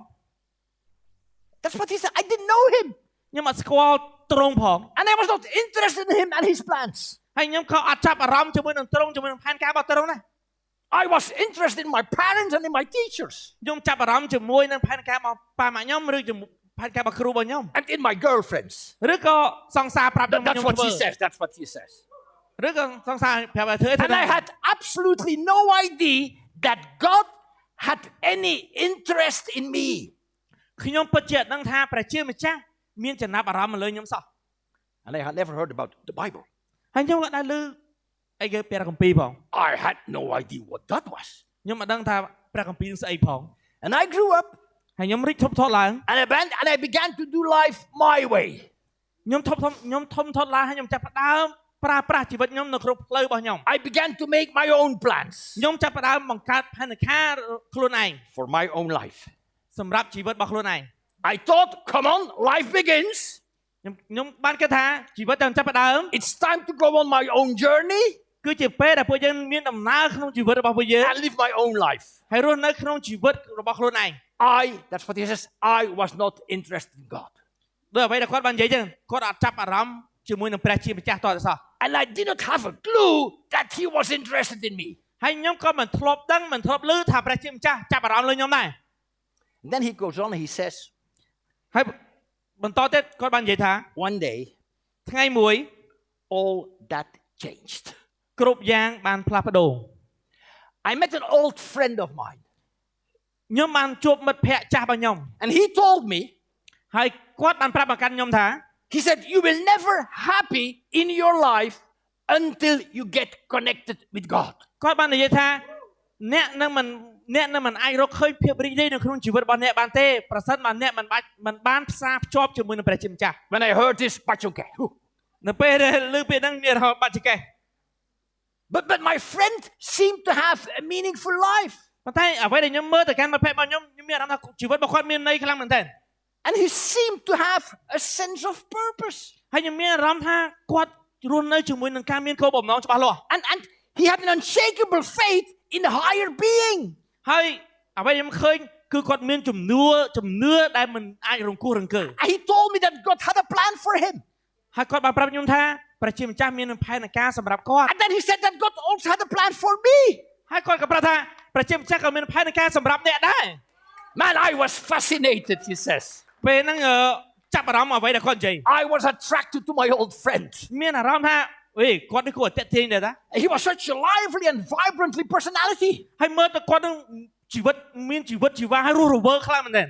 Speaker 1: That's what He said. I didn't know Him.
Speaker 2: ខ្ញុំអត់ស្គាល់ទ្រង់ផង
Speaker 1: And I was not interested in him and his plans.
Speaker 2: ហើយខ្ញុំក៏អត់ចាប់អារម្មណ៍ជាមួយនឹងទ្រង់ជាមួយនឹងផែនការរបស់ទ្រង់ដែរ
Speaker 1: I was interested in my parents and in my teachers
Speaker 2: ខ្ញុំចាប់អារម្មណ៍ជាមួយនឹងផែនការរបស់ប៉ាម៉ាក់ខ្ញុំឬជាមួយផែនការរបស់គ្រូរបស់ខ្ញុំ
Speaker 1: and in my girlfriends.
Speaker 2: ឬក៏សង្សារប្រាប់ខ្ញុំ
Speaker 1: That's what
Speaker 2: ធ្វើ
Speaker 1: he says. That's what he says.
Speaker 2: ឬក៏សង្សារប្រាប់ឲ្យធ្វើ
Speaker 1: And I had absolutely no idea that God had any interest in me.
Speaker 2: ខ្ញុំពិតជាអត់ដឹងថាព្រះជាម្ចាស់មានចំណាប់អារម្មណ៍មកលើខ្ញុំសោះ
Speaker 1: And I had never heard about the Bible.
Speaker 2: ហើយខ្ញុំក៏ដែរឮអីគេព្រះគម្ពីរផង
Speaker 1: I had no idea what that was.
Speaker 2: ខ្ញុំមិនដឹងថាព្រះគម្ពីរស្អីផង
Speaker 1: And I grew up
Speaker 2: ហើយខ្ញុំរីកធំធាត់ឡើង
Speaker 1: and I began to do life my way.
Speaker 2: ខ្ញុំធំធាត់ឡើងហើយខ្ញុំចាប់ផ្ដើមប្រើប្រាស់ជីវិតខ្ញុំនៅក្នុងផ្លូវរបស់ខ្ញុំ
Speaker 1: I began to make my own plans
Speaker 2: ខ្ញុំចាប់ផ្ដើមបង្កើតផែនការខ្លួនឯង
Speaker 1: for my own life.
Speaker 2: សម្រាប់ជីវិតរបស់ខ្លួនឯង
Speaker 1: I thought, come on, life begins.
Speaker 2: ខ្ញុំបានគិតថាជីវិតđangចាប់ផ្ដើម
Speaker 1: It's time to go on my own journey
Speaker 2: គឺជាពេលដែលពួកយើងមានដំណើរក្នុងជីវិតរបស់ពួកយើង
Speaker 1: and live my own life.
Speaker 2: ហើយរស់នៅក្នុងជីវិតរបស់ខ្លួនឯង
Speaker 1: That's what he says, I was not interested in God.
Speaker 2: ដោយអ្វីដែលគាត់បាននិយាយចឹងគាត់អត់ចាប់អារម្មណ៍ជាមួយនឹងព្រះជាម្ចាស់តទៅសោះ
Speaker 1: And I did not have a clue that he was interested in me.
Speaker 2: ហើយខ្ញុំក៏មិនធ្លាប់ដឹងមិនធ្លាប់ឮថាព្រះជាម្ចាស់ចាប់អារម្មណ៍លើខ្ញុំដែរ
Speaker 1: And then he goes on and he says,
Speaker 2: ហើយបន្តទៀតគាត់បាននិយាយថា
Speaker 1: one day
Speaker 2: ថ្ងៃមួយ
Speaker 1: all that changed.
Speaker 2: គ្រប់យ៉ាងបានផ្លាស់ប្ដូរ
Speaker 1: I met an old friend of mine
Speaker 2: ខ្ញុំបានជួបមិត្តភ័ក្តិចាស់របស់ខ្ញុំ
Speaker 1: and he told me,
Speaker 2: ហើយគាត់បានប្រាប់មកកាន់ខ្ញុំថា
Speaker 1: he said, you will never happy in your life until you get connected with God.
Speaker 2: គាត់បាននិយាយថាអ្នកនឹងមិនអាចរកឃើញភាពរីករាយនៅក្នុងជីវិតរបស់អ្នកបានទេប្រសិនបើអ្នកមិនបានផ្សារភ្ជាប់ជាមួយនឹងព្រះជាម្ចាស់
Speaker 1: When I heard this, Pachuke.
Speaker 2: នៅពេលដែលឮពាក្យហ្នឹងមានរហូតបាត់ចកេះ
Speaker 1: But my friend seemed to have a meaningful life.
Speaker 2: ប៉ុន្តែអ្វីដែលខ្ញុំមើលទៅកាន់មិត្តភក្តិរបស់ខ្ញុំមានអារម្មណ៍ថាជីវិតរបស់គាត់មានន័យខ្លាំងមែនទែន
Speaker 1: And he seemed to have a sense of purpose.
Speaker 2: ហើយខ្ញុំមានអារម្មណ៍ថាគាត់រស់នៅជាមួយនឹងការមានគោលបំណងច្បាស់លាស់
Speaker 1: And he had an unshakable faith in a higher being.
Speaker 2: ហើយអ្វីខ្ញុំឃើញគឺគាត់មានជំនឿដែលមិនអាចរង្គោះរង្គើ
Speaker 1: And he told me that God had a plan for him.
Speaker 2: ហើយគាត់បានប្រាប់ខ្ញុំថាព្រះជាម្ចាស់មានផែនការសម្រាប់គាត់
Speaker 1: And then he said that God also had a plan for me.
Speaker 2: ហើយគាត់ក៏ប្រាប់ថាព្រះជាម្ចាស់ក៏មានផែនការសម្រាប់អ្នកដែរ
Speaker 1: Man, I was fascinated, he says.
Speaker 2: ពេលហ្នឹងចាប់អារម្មណ៍អ្វីដែលគាត់និយាយ
Speaker 1: I was attracted to my old friend.
Speaker 2: មានអារម្មណ៍ថាគាត់នេះគួរតែទាក់ទាញដែរតា
Speaker 1: He was such a lively and vibrantly personality.
Speaker 2: ហើយមើលទៅគាត់នឹងជីវិតមានជីវិតជីវ៉ាហើយរស់រវើកខ្លាំងមែនទែន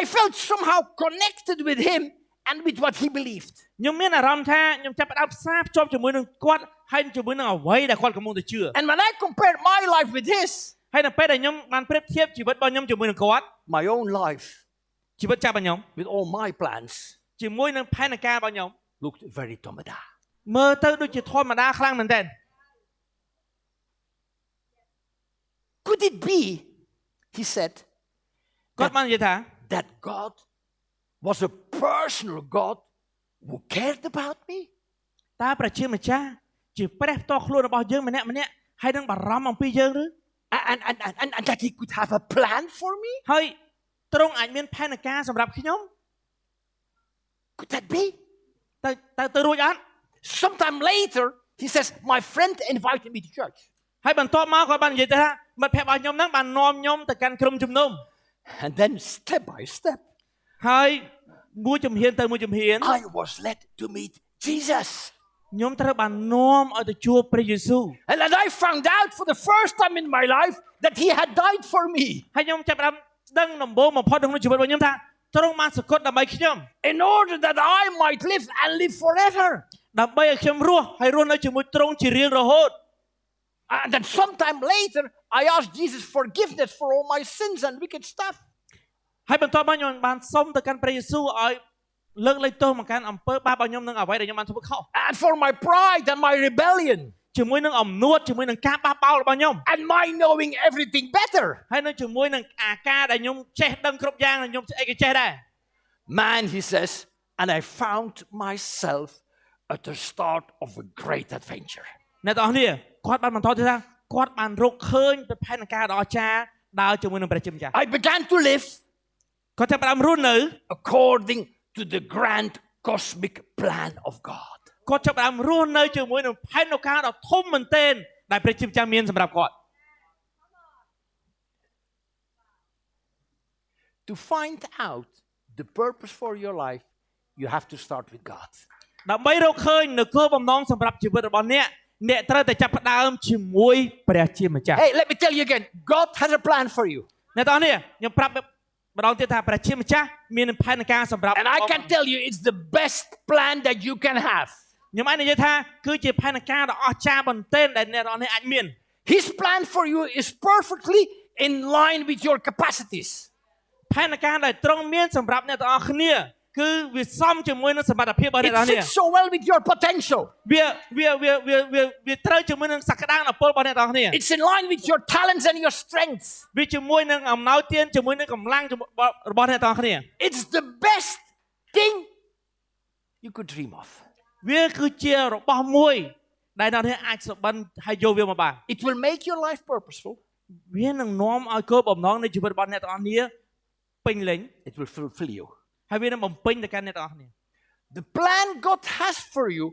Speaker 1: I felt somehow connected with him and with what he believed.
Speaker 2: ខ្ញុំមានអារម្មណ៍ថាខ្ញុំចាប់ផ្ដើមផ្សារភ្ជាប់ជាមួយនឹងគាត់ហើយជាមួយនឹងអ្វីដែលគាត់កំពុងតែជឿ
Speaker 1: And when I compared my life with his,
Speaker 2: ហើយនៅពេលដែលខ្ញុំបានប្រៀបធៀបជីវិតរបស់ខ្ញុំជាមួយនឹងគាត់
Speaker 1: my own life
Speaker 2: ជីវិតចាប់របស់ខ្ញុំ
Speaker 1: with all my plans
Speaker 2: ជាមួយនឹងផែនការរបស់ខ្ញុំ
Speaker 1: looked very tamada.
Speaker 2: មើលទៅដូចជាធម្មតាខ្លាំងមែនទែន
Speaker 1: Could it be, he said,
Speaker 2: គាត់បាននិយាយថា
Speaker 1: that God was a personal God who cared about me?
Speaker 2: តើព្រះជាម្ចាស់ជាព្រះផ្ទាល់ខ្លួនរបស់យើងម្នាក់ហើយនឹងបារម្ភអំពីយើងឬ
Speaker 1: And that he could have a plan for me?
Speaker 2: ហើយទ្រង់អាចមានផែនការសម្រាប់ខ្ញុំ
Speaker 1: Could that be?
Speaker 2: ទៅរួចអត់
Speaker 1: Sometime later, he says, my friend invited me to church.
Speaker 2: ហើយបន្ទាប់មកគាត់បាននិយាយថាមិត្តភក្តិរបស់ខ្ញុំហ្នឹងបាននាំខ្ញុំទៅកាន់ក្រុមជំនុំ
Speaker 1: And then step by step,
Speaker 2: ហើយមួយជំហានទៅមួយជំហាន
Speaker 1: I was led to meet Jesus.
Speaker 2: ខ្ញុំត្រូវបាននាំឲ្យទៅជួបព្រះយេស៊ូវ
Speaker 1: And I found out for the first time in my life that he had died for me.
Speaker 2: ហើយខ្ញុំចាប់ផ្ដើមដឹងដំបូងបំផុតក្នុងជីវិតរបស់ខ្ញុំថាទ្រង់បានសគត់ដើម្បីខ្ញុំ
Speaker 1: In order that I might live and live forever.
Speaker 2: ដើម្បីឲ្យខ្ញុំរស់ហើយរស់នៅជាមួយទ្រង់ជារៀងរហូត
Speaker 1: And then sometime later, I asked Jesus forgiveness for all my sins and wicked stuff.
Speaker 2: ហើយបន្ទាប់មកខ្ញុំបានសុំទៅកាន់ព្រះយេស៊ូវឲ្យលើកលែងទោសមកកាន់អំពើបាបរបស់ខ្ញុំនឹងអ្វីដែលខ្ញុំបានធ្វើខុស
Speaker 1: And for my pride and my rebellion.
Speaker 2: ជាមួយនឹងអំនួតជាមួយនឹងការបះបោររបស់ខ្ញុំ
Speaker 1: And my knowing everything better.
Speaker 2: ហើយនៅជាមួយនឹងអាការដែលខ្ញុំចេះដឹងគ្រប់យ៉ាងខ្ញុំអីក៏ចេះដែរ
Speaker 1: Man, he says, and I found myself at the start of a great adventure.
Speaker 2: អ្នកទាំងអស់គ្នាគាត់បានបន្តទៅថាគាត់បានរកឃើញពីផែនការដ៏អស្ចារ្យដើរជាមួយនឹងព្រះជាម្ចាស់
Speaker 1: I began to live
Speaker 2: គាត់ចាប់ផ្ដើមរស់នៅ
Speaker 1: according to the grand cosmic plan of God.
Speaker 2: គាត់ចាប់ផ្ដើមរស់នៅជាមួយនឹងផែនការដ៏ធំមែនទែនដែលព្រះជាម្ចាស់មានសម្រាប់គាត់
Speaker 1: To find out the purpose for your life, you have to start with God.
Speaker 2: ដើម្បីរកឃើញនៅគោលបំណងសម្រាប់ជីវិតរបស់អ្នកត្រូវតែចាប់ផ្ដើមជាមួយព្រះជាម្ចាស់
Speaker 1: Hey, let me tell you again. God has a plan for you.
Speaker 2: អ្នកទាំងអស់គ្នាខ្ញុំប្រាប់ម្ដងទៀតថាព្រះជាម្ចាស់មានផែនការសម្រាប់
Speaker 1: And I can tell you it's the best plan that you can have.
Speaker 2: ខ្ញុំអាចនិយាយថាគឺជាផែនការដ៏អស្ចារ្យមែនទែនដែលអ្នកទាំងអស់គ្នាអាចមាន
Speaker 1: His plan for you is perfectly in line with your capacities.
Speaker 2: ផែនការដែលទ្រង់មានសម្រាប់អ្នកទាំងអស់គ្នាគឺវាសមជាមួយនឹងសមត្ថភាពរបស់អ្នក
Speaker 1: It
Speaker 2: ទាំងអស់គ្នា
Speaker 1: fits so well with your potential.
Speaker 2: វាត្រូវជាមួយនឹងសក្តានុពលរបស់អ្នកទាំងអស់គ្នា
Speaker 1: It's in line with your talents and your strengths.
Speaker 2: វាជាមួយនឹងអំណោយទានជាមួយនឹងកម្លាំងរបស់អ្នកទាំងអស់គ្នា
Speaker 1: It's the best thing you could dream of.
Speaker 2: វាគឺជារបស់មួយដែលអ្នកទាំងអស់គ្នាអាចសុបិនហើយយកវាមកបាន
Speaker 1: It will make your life purposeful.
Speaker 2: វានឹងនាំឲ្យគោលបំណងនៃជីវិតរបស់អ្នកទាំងអស់គ្នាពេញលេញ
Speaker 1: It will fulfill you.
Speaker 2: ហើយវានឹងបំពេញទៅកាន់អ្នកទាំងអស់គ្នា
Speaker 1: The plan God has for you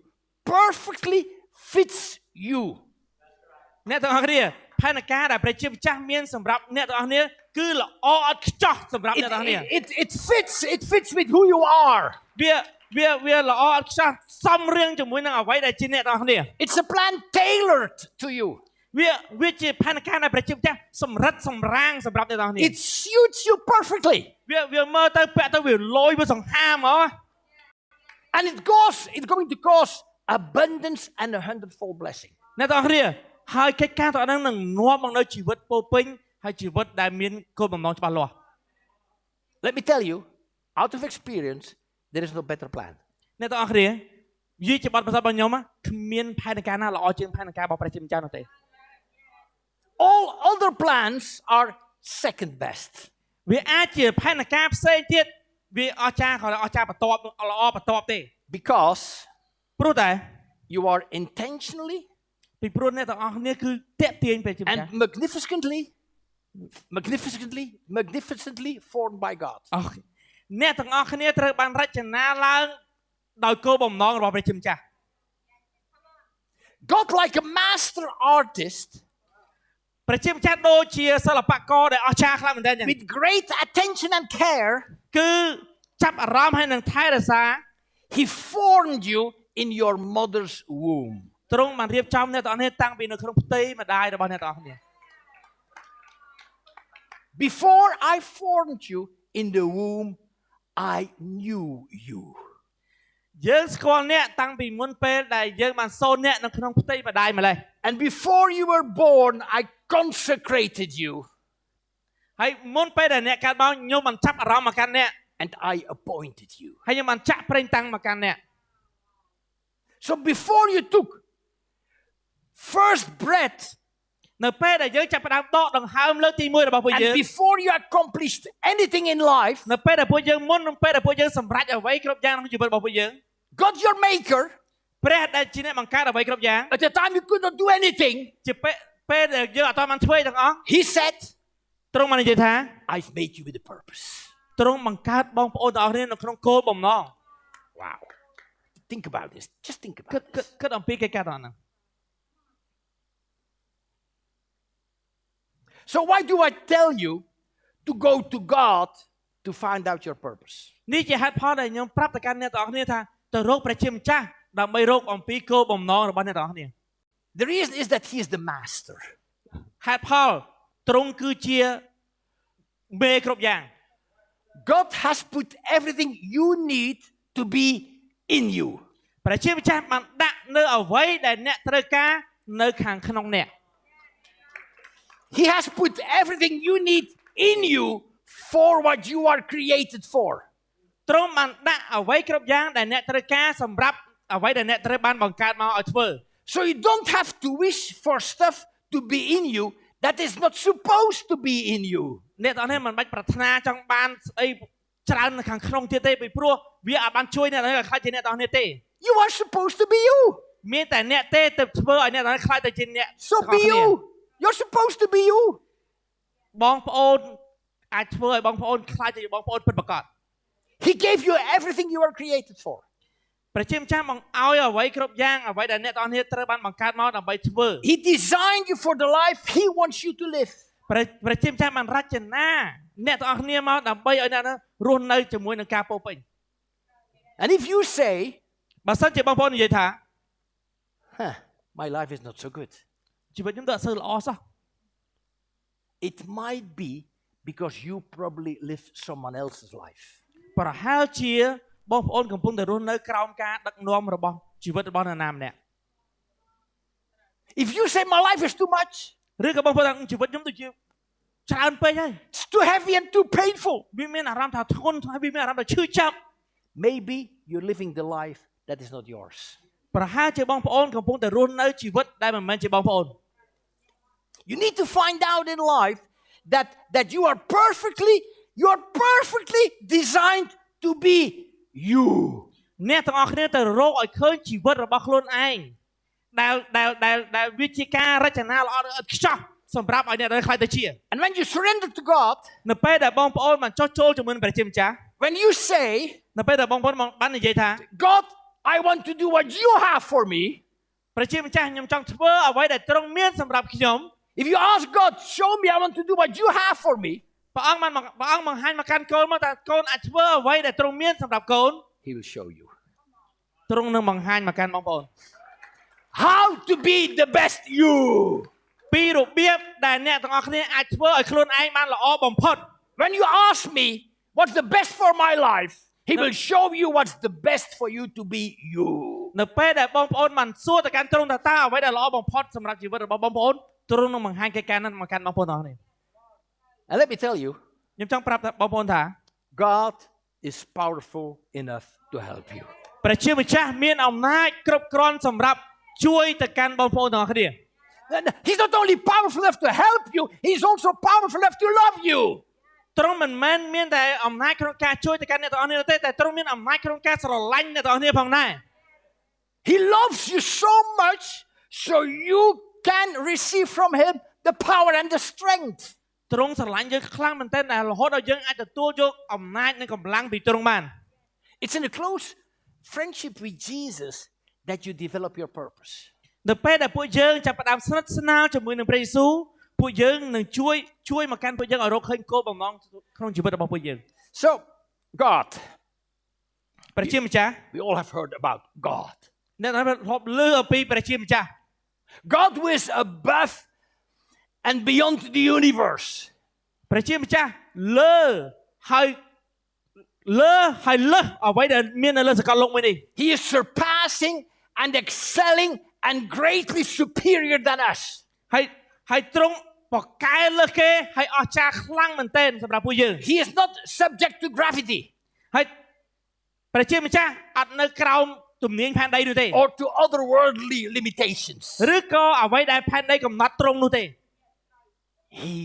Speaker 1: perfectly fits you.
Speaker 2: អ្នកទាំងអស់គ្នាផែនការដែលព្រះជាម្ចាស់មានសម្រាប់អ្នកទាំងអស់គ្នាគឺល្អឥតខ្ចោះសម្រាប់អ្នកទាំងអស់គ្នា
Speaker 1: It fits with who you are.
Speaker 2: វាល្អឥតខ្ចោះសមរៀងជាមួយនឹងអ្វីដែលជាអ្នកទាំងអស់គ្នា
Speaker 1: It's a plan tailored to you.
Speaker 2: វាជាផែនការដែលព្រះជាម្ចាស់សម្រិតសម្រាំងសម្រាប់អ្នកទាំងអស់គ្នា
Speaker 1: It suits you perfectly.
Speaker 2: វាមើលទៅពាក់ទៅវាលយវាសង្ហាហ្មង
Speaker 1: And it's going to cause abundance and a hundredfold blessing.
Speaker 2: អ្នកទាំងអស់គ្នាហើយកិច្ចការទាំងហ្នឹងនឹងនាំមកនៅជីវិតពោពេញហើយជីវិតដែលមានគោលបំណងច្បាស់លាស់
Speaker 1: Let me tell you, out of experience, there is no better plan.
Speaker 2: អ្នកទាំងអស់គ្នានិយាយជាបទពិសោធន៍របស់ខ្ញុំគ្មានផែនការណាល្អជាងផែនការរបស់ព្រះជាម្ចាស់នោះទេ
Speaker 1: All other plans are second best.
Speaker 2: វាអាចជាផែនការផ្សេងទៀតវាអស្ចារ្យក៏អស្ចារ្យបន្ទាប់ល្អបន្ទាប់ទេ
Speaker 1: Because
Speaker 2: ព្រោះតែ
Speaker 1: you are intentionally
Speaker 2: ពីព្រោះអ្នកទាំងអស់គ្នាគឺតាក់ទាញព្រះជាម្ចាស់
Speaker 1: and magnificently formed by God.
Speaker 2: អូខេអ្នកទាំងអស់គ្នាត្រូវបានរចនាឡើងដោយគោលបំណងរបស់ព្រះជាម្ចាស់
Speaker 1: God, like a master artist,
Speaker 2: ព្រះជាម្ចាស់ដូចជាសិល្បករដែលអស្ចារ្យខ្លាំងមែនទែន
Speaker 1: with great attention and care,
Speaker 2: គឺចាប់អារម្មណ៍ហើយនឹងថែរក្សា
Speaker 1: He formed you in your mother's womb.
Speaker 2: ទ្រង់បានរៀបចំអ្នកទាំងអស់គ្នាតាំងពីនៅក្នុងផ្ទៃម្ដាយរបស់អ្នកទាំងអស់គ្នា
Speaker 1: Before I formed you in the womb, I knew you.
Speaker 2: យើងស្គាល់អ្នកតាំងពីមុនពេលដែលយើងបានសូនអ្នកនៅក្នុងផ្ទៃម្ដាយម្លេះ
Speaker 1: And before you were born, I consecrated you.
Speaker 2: ហើយមុនពេលដែលអ្នកកើតមកខ្ញុំបានចាប់អារម្មណ៍មកកាន់អ្នក
Speaker 1: And I appointed you.
Speaker 2: ហើយខ្ញុំបានចាក់ប្រេងតាំងមកកាន់អ្នក
Speaker 1: So before you took first breath,
Speaker 2: នៅពេលដែលយើងចាប់ផ្ដើមដកដង្ហើមលើកទី1របស់ពួកយើង
Speaker 1: and before you accomplished anything in life,
Speaker 2: នៅពេលដែលពួកយើងមុននឹងពេលដែលពួកយើងសម្រេចអ្វីគ្រប់យ៉ាងក្នុងជីវិតរបស់ពួកយើង
Speaker 1: God, your maker,
Speaker 2: ព្រះដែលជាអ្នកបង្កើតអ្វីគ្រប់យ៉ាង
Speaker 1: at the time you could not do anything,
Speaker 2: ជាពេលដែលយើងអត់បានធ្វើទាំងអស់
Speaker 1: He said,
Speaker 2: ទ្រង់បាននិយាយថា
Speaker 1: I've made you with a purpose.
Speaker 2: ទ្រង់បង្កើតបងប្អូនទាំងអស់គ្នានៅក្នុងគោលបំណង
Speaker 1: Wow. Think about this. Just think about
Speaker 2: គិតអំពីកិច្ចការទាំងហ្នឹង
Speaker 1: So why do I tell you to go to God to find out your purpose?
Speaker 2: នេះជាហេតុផលដែលខ្ញុំប្រាប់ទៅកាន់អ្នកទាំងអស់គ្នាថាទៅរកព្រះជាម្ចាស់ដើម្បីរកអំពីគោលបំណងរបស់អ្នកទាំងអស់គ្នា
Speaker 1: The reason is that He is the master.
Speaker 2: ហេតុផលទ្រង់គឺជាមេគ្រប់យ៉ាង
Speaker 1: God has put everything you need to be in you.
Speaker 2: ព្រះជាម្ចាស់បានដាក់នៅអ្វីដែលអ្នកត្រូវការនៅខាងក្នុងអ្នក
Speaker 1: He has put everything you need in you for what you are created for.
Speaker 2: ទ្រង់បានដាក់អ្វីគ្រប់យ៉ាងដែលអ្នកត្រូវការសម្រាប់អ្វីដែលអ្នកត្រូវបានបង្កើតមកឲ្យធ្វើ
Speaker 1: So you don't have to wish for stuff to be in you that is not supposed to be in you.
Speaker 2: អ្នកទាំងនេះមិនបាច់ប្រាថ្នាចង់បានស្អីច្រើននៅខាងក្នុងទៀតទេពីព្រោះវាអាចបានជួយអ្នកទាំងនេះឲ្យខ្លាចជាអ្នកទាំងនេះទេ
Speaker 1: You are supposed to be you.
Speaker 2: មានតែអ្នកទេទៅធ្វើឲ្យអ្នកទាំងនេះខ្លាចទៅជាអ្នក
Speaker 1: So be you. You're supposed to be you.
Speaker 2: បងប្អូនអាចធ្វើឲ្យបងប្អូនខ្លាចទៅជាបងប្អូនពិតប្រាកដ
Speaker 1: He gave you everything you were created for.
Speaker 2: ព្រះជាម្ចាស់បង្ឲ្យអ្វីគ្រប់យ៉ាងអ្វីដែលអ្នកទាំងអស់គ្នាត្រូវបានបង្កើតមកដើម្បីធ្វើ
Speaker 1: He designed you for the life He wants you to live.
Speaker 2: ព្រះជាម្ចាស់បានរចនាអ្នកទាំងអស់គ្នាមកដើម្បីឲ្យអ្នកនោះរស់នៅជាមួយនឹងការពោរពេញ
Speaker 1: And if you say,
Speaker 2: បើសិនជាបងប្អូននិយាយថា
Speaker 1: my life is not so good,
Speaker 2: ជីវិតខ្ញុំទៅអត់សូវល្អសោះ
Speaker 1: it might be because you probably lived someone else's life.
Speaker 2: ប្រហែលជាបងប្អូនកំពុងតែរស់នៅក្រោមការដឹកនាំរបស់ជីវិតរបស់នរណាម្នាក់
Speaker 1: If you say my life is too much,
Speaker 2: ឬក៏បងប្អូនថាជីវិតខ្ញុំដូចជាច្រើនពេកហើយ
Speaker 1: it's too heavy and too painful,
Speaker 2: វាមានអារម្មណ៍ថាធ្ងន់ហើយវាមានអារម្មណ៍ថាឈឺចាប់
Speaker 1: maybe you're living the life that is not yours.
Speaker 2: ប្រហែលជាបងប្អូនកំពុងតែរស់នៅជីវិតដែលមិនមែនជាបងប្អូន
Speaker 1: You need to find out in life that you are perfectly designed to be you.
Speaker 2: អ្នកទាំងអស់គ្នាទៅរកឲ្យឃើញជីវិតរបស់ខ្លួនឯងដែលវាជាការរចនាល្អឥតខ្ចោះសម្រាប់ឲ្យអ្នកដែលខ្លាចទៅជា
Speaker 1: And when you surrender to God,
Speaker 2: នៅពេលដែលបងប្អូនបានចុះចូលជាមួយនឹងព្រះជាម្ចាស់
Speaker 1: when you say,
Speaker 2: នៅពេលដែលបងប្អូនបាននិយាយថា
Speaker 1: God, I want to do what you have for me.
Speaker 2: ព្រះជាម្ចាស់ខ្ញុំចង់ធ្វើអ្វីដែលទ្រង់មានសម្រាប់ខ្ញុំ
Speaker 1: If you ask God, show me, I want to do what you have for me,
Speaker 2: ព្រះអង្គបង្ហាញមកកាន់កូនមកថាកូនអាចធ្វើអ្វីដែលទ្រង់មានសម្រាប់កូន
Speaker 1: He will show you
Speaker 2: ទ្រង់នឹងបង្ហាញមកកាន់បងប្អូន
Speaker 1: how to be the best you.
Speaker 2: ពីរបៀបដែលអ្នកទាំងអស់គ្នាអាចធ្វើឲ្យខ្លួនឯងបានល្អបំផុត
Speaker 1: When you ask me what's the best for my life, He will show you what's the best for you to be you.
Speaker 2: នៅពេលដែលបងប្អូនបានសួរទៅកាន់ទ្រង់ថាតើអ្វីដែលល្អបំផុតសម្រាប់ជីវិតរបស់បងប្អូនទ្រង់នឹងបង្ហាញកិច្ចការนั้นមកកាន់បងប្អូនទាំងអស់គ្នា
Speaker 1: And let me tell you,
Speaker 2: ខ្ញុំចង់ប្រាប់បងប្អូនថា
Speaker 1: God is powerful enough to help you.
Speaker 2: ព្រះជាម្ចាស់មានអំណាចគ្រប់គ្រាន់សម្រាប់ជួយទៅកាន់បងប្អូនទាំងអស់គ្នា
Speaker 1: He's not only powerful enough to help you, He's also powerful enough to love you.
Speaker 2: ទ្រង់មិនមែនមានតែអំណាចក្នុងការជួយទៅកាន់អ្នកទាំងអស់គ្នាទេតែទ្រង់មានអំណាចក្នុងការស្រឡាញ់អ្នកទាំងអស់គ្នាផងដែរ
Speaker 1: He loves you so much so you can receive from Him the power and the strength.
Speaker 2: ទ្រង់ស្រឡាញ់យើងខ្លាំងមែនទែនដែលរហូតដល់យើងអាចទទួលយកអំណាចនិងកម្លាំងពីទ្រង់បាន
Speaker 1: It's in a close friendship with Jesus that you develop your purpose.
Speaker 2: នៅពេលដែលពួកយើងចាប់ផ្ដើមស្និទ្ធស្នាលជាមួយនឹងព្រះយេស៊ូវពួកយើងនឹងជួយមកកាន់ពួកយើងឲ្យរកឃើញគោលបំណងក្នុងជីវិតរបស់ពួកយើង
Speaker 1: So, God,
Speaker 2: ព្រះជាម្ចាស់
Speaker 1: we all have heard about God.
Speaker 2: អ្នកដែលធ្លាប់ឮអំពីព្រះជាម្ចាស់
Speaker 1: God who is above and beyond the universe.
Speaker 2: ព្រះជាម្ចាស់លើហើយលើសអ្វីដែលមាននៅលើសកលលោកមួយនេះ
Speaker 1: He is surpassing and excelling and greatly superior than us.
Speaker 2: ហើយទ្រង់បកកែលើសគេហើយអស្ចារ្យខ្លាំងមែនទែនសម្រាប់ពួកយើង
Speaker 1: He is not subject to gravity
Speaker 2: ហើយព្រះជាម្ចាស់អត់នៅក្រោមទំនាញផែនដីនោះទេ
Speaker 1: or to otherworldly limitations.
Speaker 2: ឬក៏អ្វីដែលផែនដីកំណត់ទ្រង់នោះទេ
Speaker 1: He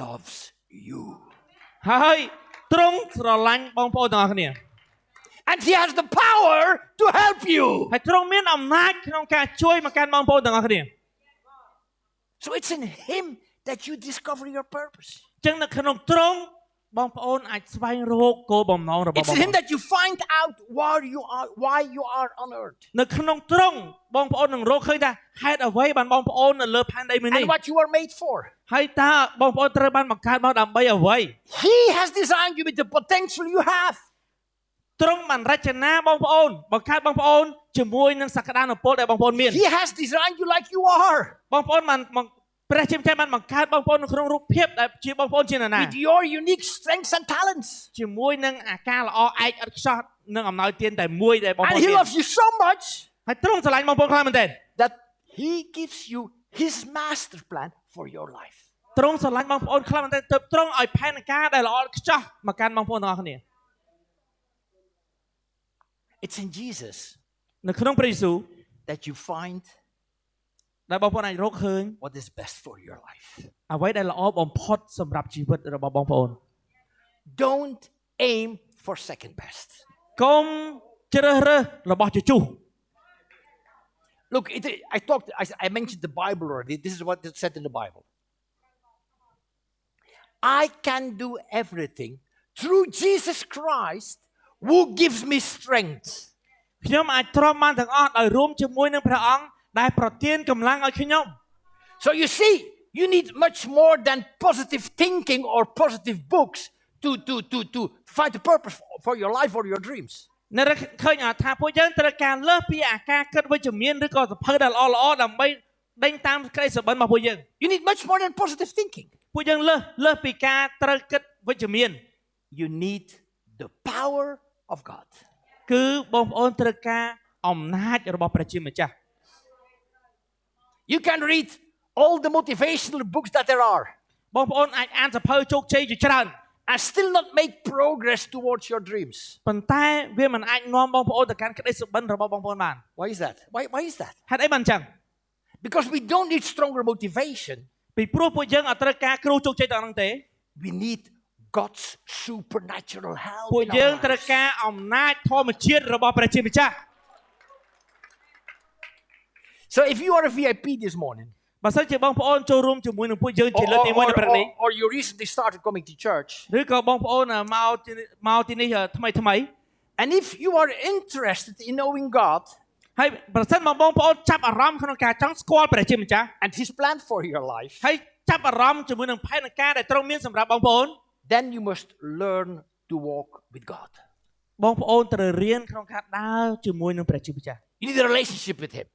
Speaker 1: loves you.
Speaker 2: ហើយទ្រង់ស្រឡាញ់បងប្អូនទាំងអស់គ្នា
Speaker 1: And He has the power to help you.
Speaker 2: ហើយទ្រង់មានអំណាចក្នុងការជួយមកកាន់បងប្អូនទាំងអស់គ្នា
Speaker 1: So it's in Him that you discover your purpose.
Speaker 2: ចឹងនៅក្នុងទ្រង់បងប្អូនអាចស្វែងរកគោលបំណងរបស់បង
Speaker 1: It's in Him that you find out why you are on earth.
Speaker 2: នៅក្នុងទ្រង់បងប្អូននឹងរកឃើញថាហេតុអ្វីបានបងប្អូននៅលើផែនដីមួយនេះ
Speaker 1: And what you are made for.
Speaker 2: ហើយតើបងប្អូនត្រូវបានបង្កើតមកដើម្បីអ្វី
Speaker 1: He has designed you with the potential you have.
Speaker 2: ទ្រង់បានរចនាបងប្អូនបង្កើតបងប្អូនជាមួយនឹងសក្តានុពលដែលបងប្អូនមាន
Speaker 1: He has designed you like you are.
Speaker 2: បងប្អូនបានព្រះជាម្ចាស់បានបង្កើតបងប្អូននៅក្នុងរូបភាពដែលជាបងប្អូនជានរណា
Speaker 1: With your unique strengths and talents.
Speaker 2: ជាមួយនឹងអាការល្អឯកឥតខ្ចោះនិងអំណោយទានតែមួយដែលបងប្អូ
Speaker 1: And
Speaker 2: ន
Speaker 1: He
Speaker 2: មាន
Speaker 1: loves you so much
Speaker 2: ហើយទ្រង់ស្រឡាញ់បងប្អូនខ្លាំងមែនទែន
Speaker 1: that He gives you His master plan for your life.
Speaker 2: ទ្រង់ស្រឡាញ់បងប្អូនខ្លាំងមែនទែនទើបទ្រង់ឲ្យផែនការដែលល្អឥតខ្ចោះមកកាន់បងប្អូនទាំងអស់គ្នា
Speaker 1: It's in Jesus
Speaker 2: នៅក្នុងព្រះយេស៊ូវ
Speaker 1: that you find
Speaker 2: ដែលបងប្អូនអាចរកឃើញ
Speaker 1: what is best for your life.
Speaker 2: អ្វីដែលល្អបំផុតសម្រាប់ជីវិតរបស់បងប្អូន
Speaker 1: Don't aim for second best.
Speaker 2: កុំជ្រើសរើសរបស់ជជុះ
Speaker 1: Look, I mentioned the Bible already. This is what it said in the Bible. I can do everything through Jesus Christ who gives me strength.
Speaker 2: ខ្ញុំអាចទ្រាំបានទាំងអស់ដោយរួមជាមួយនឹងព្រះអង្គដែលប្រទានកម្លាំងឲ្យខ្ញុំ
Speaker 1: So you see, you need much more than positive thinking or positive books to find a purpose for your life or your dreams.
Speaker 2: នៅឃើញថាពួកយើងត្រូវការលើសពីអាការគិតវិជ្ជមានឬក៏សភៅដែលល្អៗដើម្បីដេញតាមក្តីសុបិនរបស់ពួកយើង
Speaker 1: You need much more than positive thinking.
Speaker 2: ពួកយើងលើសពីការត្រូវគិតវិជ្ជមាន
Speaker 1: You need the power of God.
Speaker 2: គឺបងប្អូនត្រូវការអំណាចរបស់ព្រះជាម្ចាស់
Speaker 1: You can read all the motivational books that there are
Speaker 2: បងប្អូនអាចអានសភៅជោគជ័យជាច្រើន
Speaker 1: and still not make progress towards your dreams.
Speaker 2: ប៉ុន្តែវាមិនអាចនាំបងប្អូនទៅកាន់ក្តីសុបិនរបស់បងប្អូនបាន
Speaker 1: Why is that? Why is that?
Speaker 2: ហេតុអីបានអញ្ចឹង
Speaker 1: Because we don't need stronger motivation.
Speaker 2: ពីព្រោះពួកយើងអត់ត្រូវការគ្រូជោគជ័យទាំងហ្នឹងទេ
Speaker 1: We need God's supernatural help.
Speaker 2: ពួក
Speaker 1: in
Speaker 2: យើង
Speaker 1: our
Speaker 2: ត្រូវ
Speaker 1: lives.
Speaker 2: ការអំណាចធម្មជាតិរបស់ព្រះជាម្ចាស់
Speaker 1: So if you are a VIP this morning,
Speaker 2: បើសិនជាបងប្អូនចូលរួមជាមួយនឹងពួកយើងជាលើកទី1នៅព្រឹកនេះ
Speaker 1: or you recently started coming to church,
Speaker 2: ឬក៏បងប្អូនមកទីនេះថ្មី
Speaker 1: and if you are interested in knowing God
Speaker 2: ហើយប្រសិនមកបងប្អូនចាប់អារម្មណ៍ក្នុងការចង់ស្គាល់ព្រះជាម្ចាស់
Speaker 1: and His plan for your life,
Speaker 2: ហើយចាប់អារម្មណ៍ជាមួយនឹងផែនការដែលទ្រង់មានសម្រាប់បងប្អូន
Speaker 1: then you must learn to walk with God.
Speaker 2: បងប្អូនត្រូវរៀនក្នុងការដើរជាមួយនឹងព្រះជាម្ចាស់
Speaker 1: You need a relationship with Him.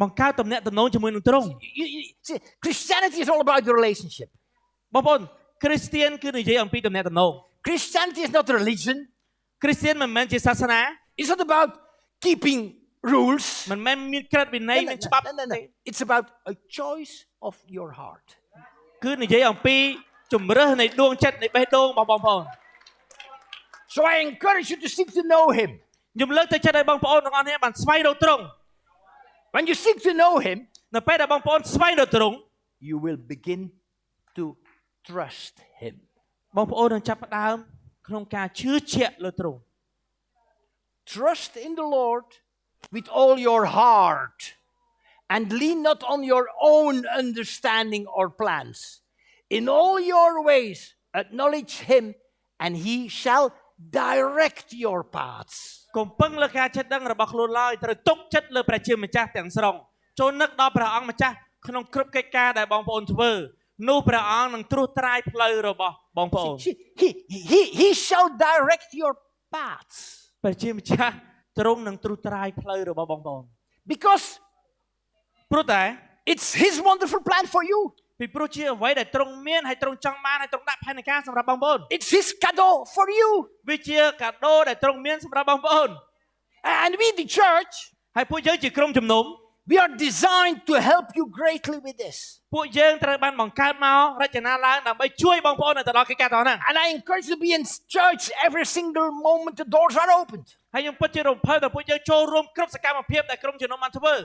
Speaker 2: បង្កើតទំនាក់ទំនងជាមួយនឹងទ្រង់
Speaker 1: See, Christianity is all about the relationship.
Speaker 2: បងប្អូនគ្រីស្ទៀនគឺនិយាយអំពីទំនាក់ទំនង
Speaker 1: Christianity is not religion.
Speaker 2: គ្រីស្ទៀនមិនមែនជាសាសនា
Speaker 1: It's not about keeping rules.
Speaker 2: មិនមែនមានក្រឹតវិន័យមានច្បាប់
Speaker 1: No. It's about a choice of your heart.
Speaker 2: គឺនិយាយអំពីជំរើសនៃដួងចិត្តនៃបេះដូងរបស់បងប្អូន
Speaker 1: So I encourage you to seek to know Him.
Speaker 2: ខ្ញុំលើកទឹកចិត្តឲ្យបងប្អូនទាំងអស់គ្នាបានស្វែងរកទ្រង់
Speaker 1: When you seek to know Him,
Speaker 2: នៅពេលដែលបងប្អូនស្វែងរកទ្រង់
Speaker 1: you will begin to trust Him.
Speaker 2: បងប្អូននឹងចាប់ផ្ដើមក្នុងការជឿជាក់លើទ្រង់
Speaker 1: Trust in the Lord with all your heart and lean not on your own understanding or plans. In all your ways, acknowledge Him and He shall direct your paths.
Speaker 2: កុំពឹងលើការចិត្តដឹងរបស់ខ្លួនឡើយត្រូវទុកចិត្តលើព្រះជាម្ចាស់ទាំងស្រុងចូលនឹកដល់ព្រះអង្គម្ចាស់ក្នុងគ្រប់កិច្ចការដែលបងប្អូនធ្វើនោះព្រះអង្គនឹងត្រួសត្រាយផ្លូវរបស់បងប្អូន
Speaker 1: He shall direct your paths.
Speaker 2: ព្រះជាម្ចាស់ទ្រង់នឹងត្រួសត្រាយផ្លូវរបស់បងប្អូន
Speaker 1: Because
Speaker 2: ព្រោះតែ
Speaker 1: it's His wonderful plan for you.
Speaker 2: ពីព្រោះជាអ្វីដែលទ្រង់មានហើយទ្រង់ចង់បានហើយទ្រង់ដាក់ផែនការសម្រាប់បងប្អូន
Speaker 1: It's His cadeau for you.
Speaker 2: វាជាកាដូដែលទ្រង់មានសម្រាប់បងប្អូន
Speaker 1: And we, the church,
Speaker 2: ហើយពួកយើងជាក្រុមជំនុំ
Speaker 1: we are designed to help you greatly with this.
Speaker 2: ពួកយើងត្រូវបានបង្កើតមករចនាឡើងដើម្បីជួយបងប្អូននៅទៅដល់កិច្ចការទាំងហ្នឹង
Speaker 1: And I encourage you to be in church every single moment the doors are opened.
Speaker 2: ហើយខ្ញុំពិតជារំភើបដែលពួកយើងចូលរួមគ្រប់សកម្មភាពដែលក្រុមជំនុំបានធ្វើ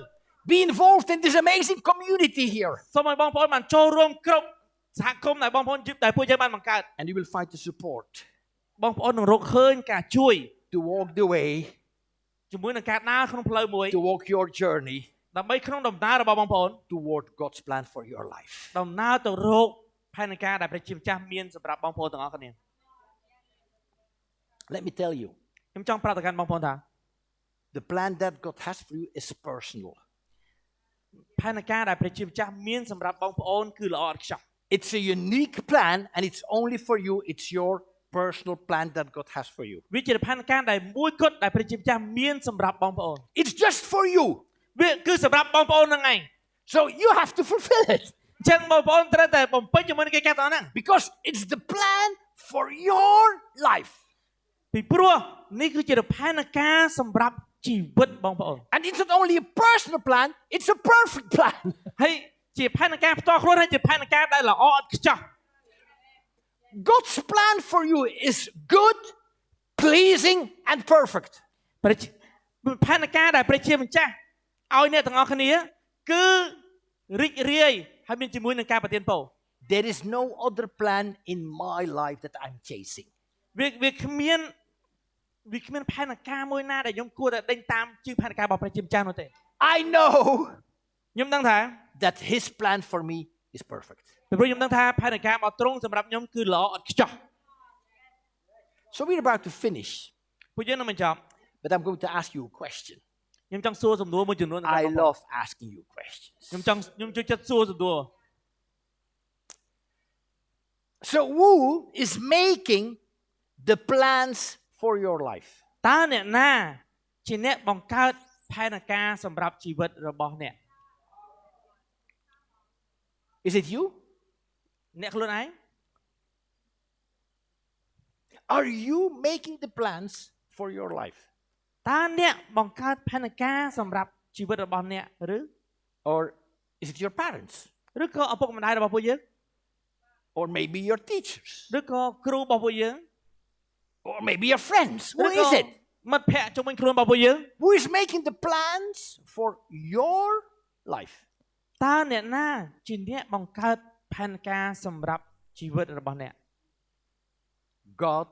Speaker 1: Be involved in this amazing community here.
Speaker 2: សូមឲ្យបងប្អូនបានចូលរួមគ្រប់សហគមន៍ដែលបងប្អូនដែលពួកយើងបានបង្កើត
Speaker 1: And you will find the support
Speaker 2: បងប្អូននឹងរកឃើញការជួយ
Speaker 1: to walk the way,
Speaker 2: ជាមួយនឹងការដើរក្នុងផ្លូវមួយ
Speaker 1: to walk your journey
Speaker 2: ដើម្បីក្នុងដំណើររបស់បងប្អូន
Speaker 1: toward God's plan for your life.
Speaker 2: ដំណើរទៅរកផែនការដែលព្រះជាម្ចាស់មានសម្រាប់បងប្អូនទាំងអស់គ្នា
Speaker 1: Let me tell you,
Speaker 2: ខ្ញុំចង់ប្រាប់ទៅកាន់បងប្អូនថា
Speaker 1: the plan that God has for you is personal.
Speaker 2: ផែនការដែលព្រះជាម្ចាស់មានសម្រាប់បងប្អូនគឺល្អឥតខ្ចោះ
Speaker 1: It's a unique plan and it's only for you. It's your personal plan that God has for you.
Speaker 2: វាជាផែនការដែលមួយគត់ដែលព្រះជាម្ចាស់មានសម្រាប់បងប្អូន
Speaker 1: It's just for you.
Speaker 2: វាគឺសម្រាប់បងប្អូនហ្នឹងឯង
Speaker 1: So you have to fulfill it
Speaker 2: អញ្ចឹងបងប្អូនត្រូវតែបំពេញជាមួយនឹងកិច្ចការទាំងហ្នឹង
Speaker 1: because it's the plan for your life.
Speaker 2: ពីព្រោះនេះគឺជាផែនការសម្រាប់ជីវិតបងប្អូន
Speaker 1: And it's not only a personal plan, it's a perfect plan.
Speaker 2: ហើយជាផែនការផ្ទាល់ខ្លួនហើយជាផែនការដែលល្អឥតខ្ចោះ
Speaker 1: God's plan for you is good, pleasing and perfect.
Speaker 2: ផែនការដែលព្រះជាម្ចាស់ឲ្យអ្នកទាំងអស់គ្នាគឺរីករាយហើយមានជាមួយនឹងការប្រទានពរ
Speaker 1: There is no other plan in my life that I'm chasing.
Speaker 2: វាគ្មានផែនការមួយណាដែលខ្ញុំគួរតែដេញតាមជឿផែនការរបស់ព្រះជាម្ចាស់នោះទេ
Speaker 1: I know
Speaker 2: ខ្ញុំដឹងថា
Speaker 1: that His plan for me is perfect.
Speaker 2: ពីព្រោះខ្ញុំដឹងថាផែនការរបស់ទ្រង់សម្រាប់ខ្ញុំគឺល្អឥតខ្ចោះ
Speaker 1: So we're about to finish.
Speaker 2: ពួកយើងនឹងបញ្ចប់
Speaker 1: But I'm going to ask you a question.
Speaker 2: ខ្ញុំចង់សួរសំណួរមួយចំនួនទៅ
Speaker 1: I love asking you questions.
Speaker 2: ខ្ញុំចូលចិត្តសួរសំណួរ
Speaker 1: So who is making the plans for your life?
Speaker 2: តើអ្នកណាជាអ្នកបង្កើតផែនការសម្រាប់ជីវិតរបស់អ្នក
Speaker 1: Is it you?
Speaker 2: អ្នកខ្លួនឯង
Speaker 1: Are you making the plans for your life?
Speaker 2: តើអ្នកបង្កើតផែនការសម្រាប់ជីវិតរបស់អ្នកឬ
Speaker 1: Or is it your parents?
Speaker 2: ឬក៏ឪពុកម្ដាយរបស់ពួកយើង
Speaker 1: Or maybe your teachers?
Speaker 2: ឬក៏គ្រូរបស់ពួកយើង
Speaker 1: Or maybe your friends? Who
Speaker 2: ឬក៏
Speaker 1: is it?
Speaker 2: មិត្តភ័ក្តិជុំវិញខ្លួនរបស់ពួកយើង
Speaker 1: Who is making the plans for your life?
Speaker 2: តើអ្នកណាជាអ្នកបង្កើតផែនការសម្រាប់ជីវិតរបស់អ្នក
Speaker 1: God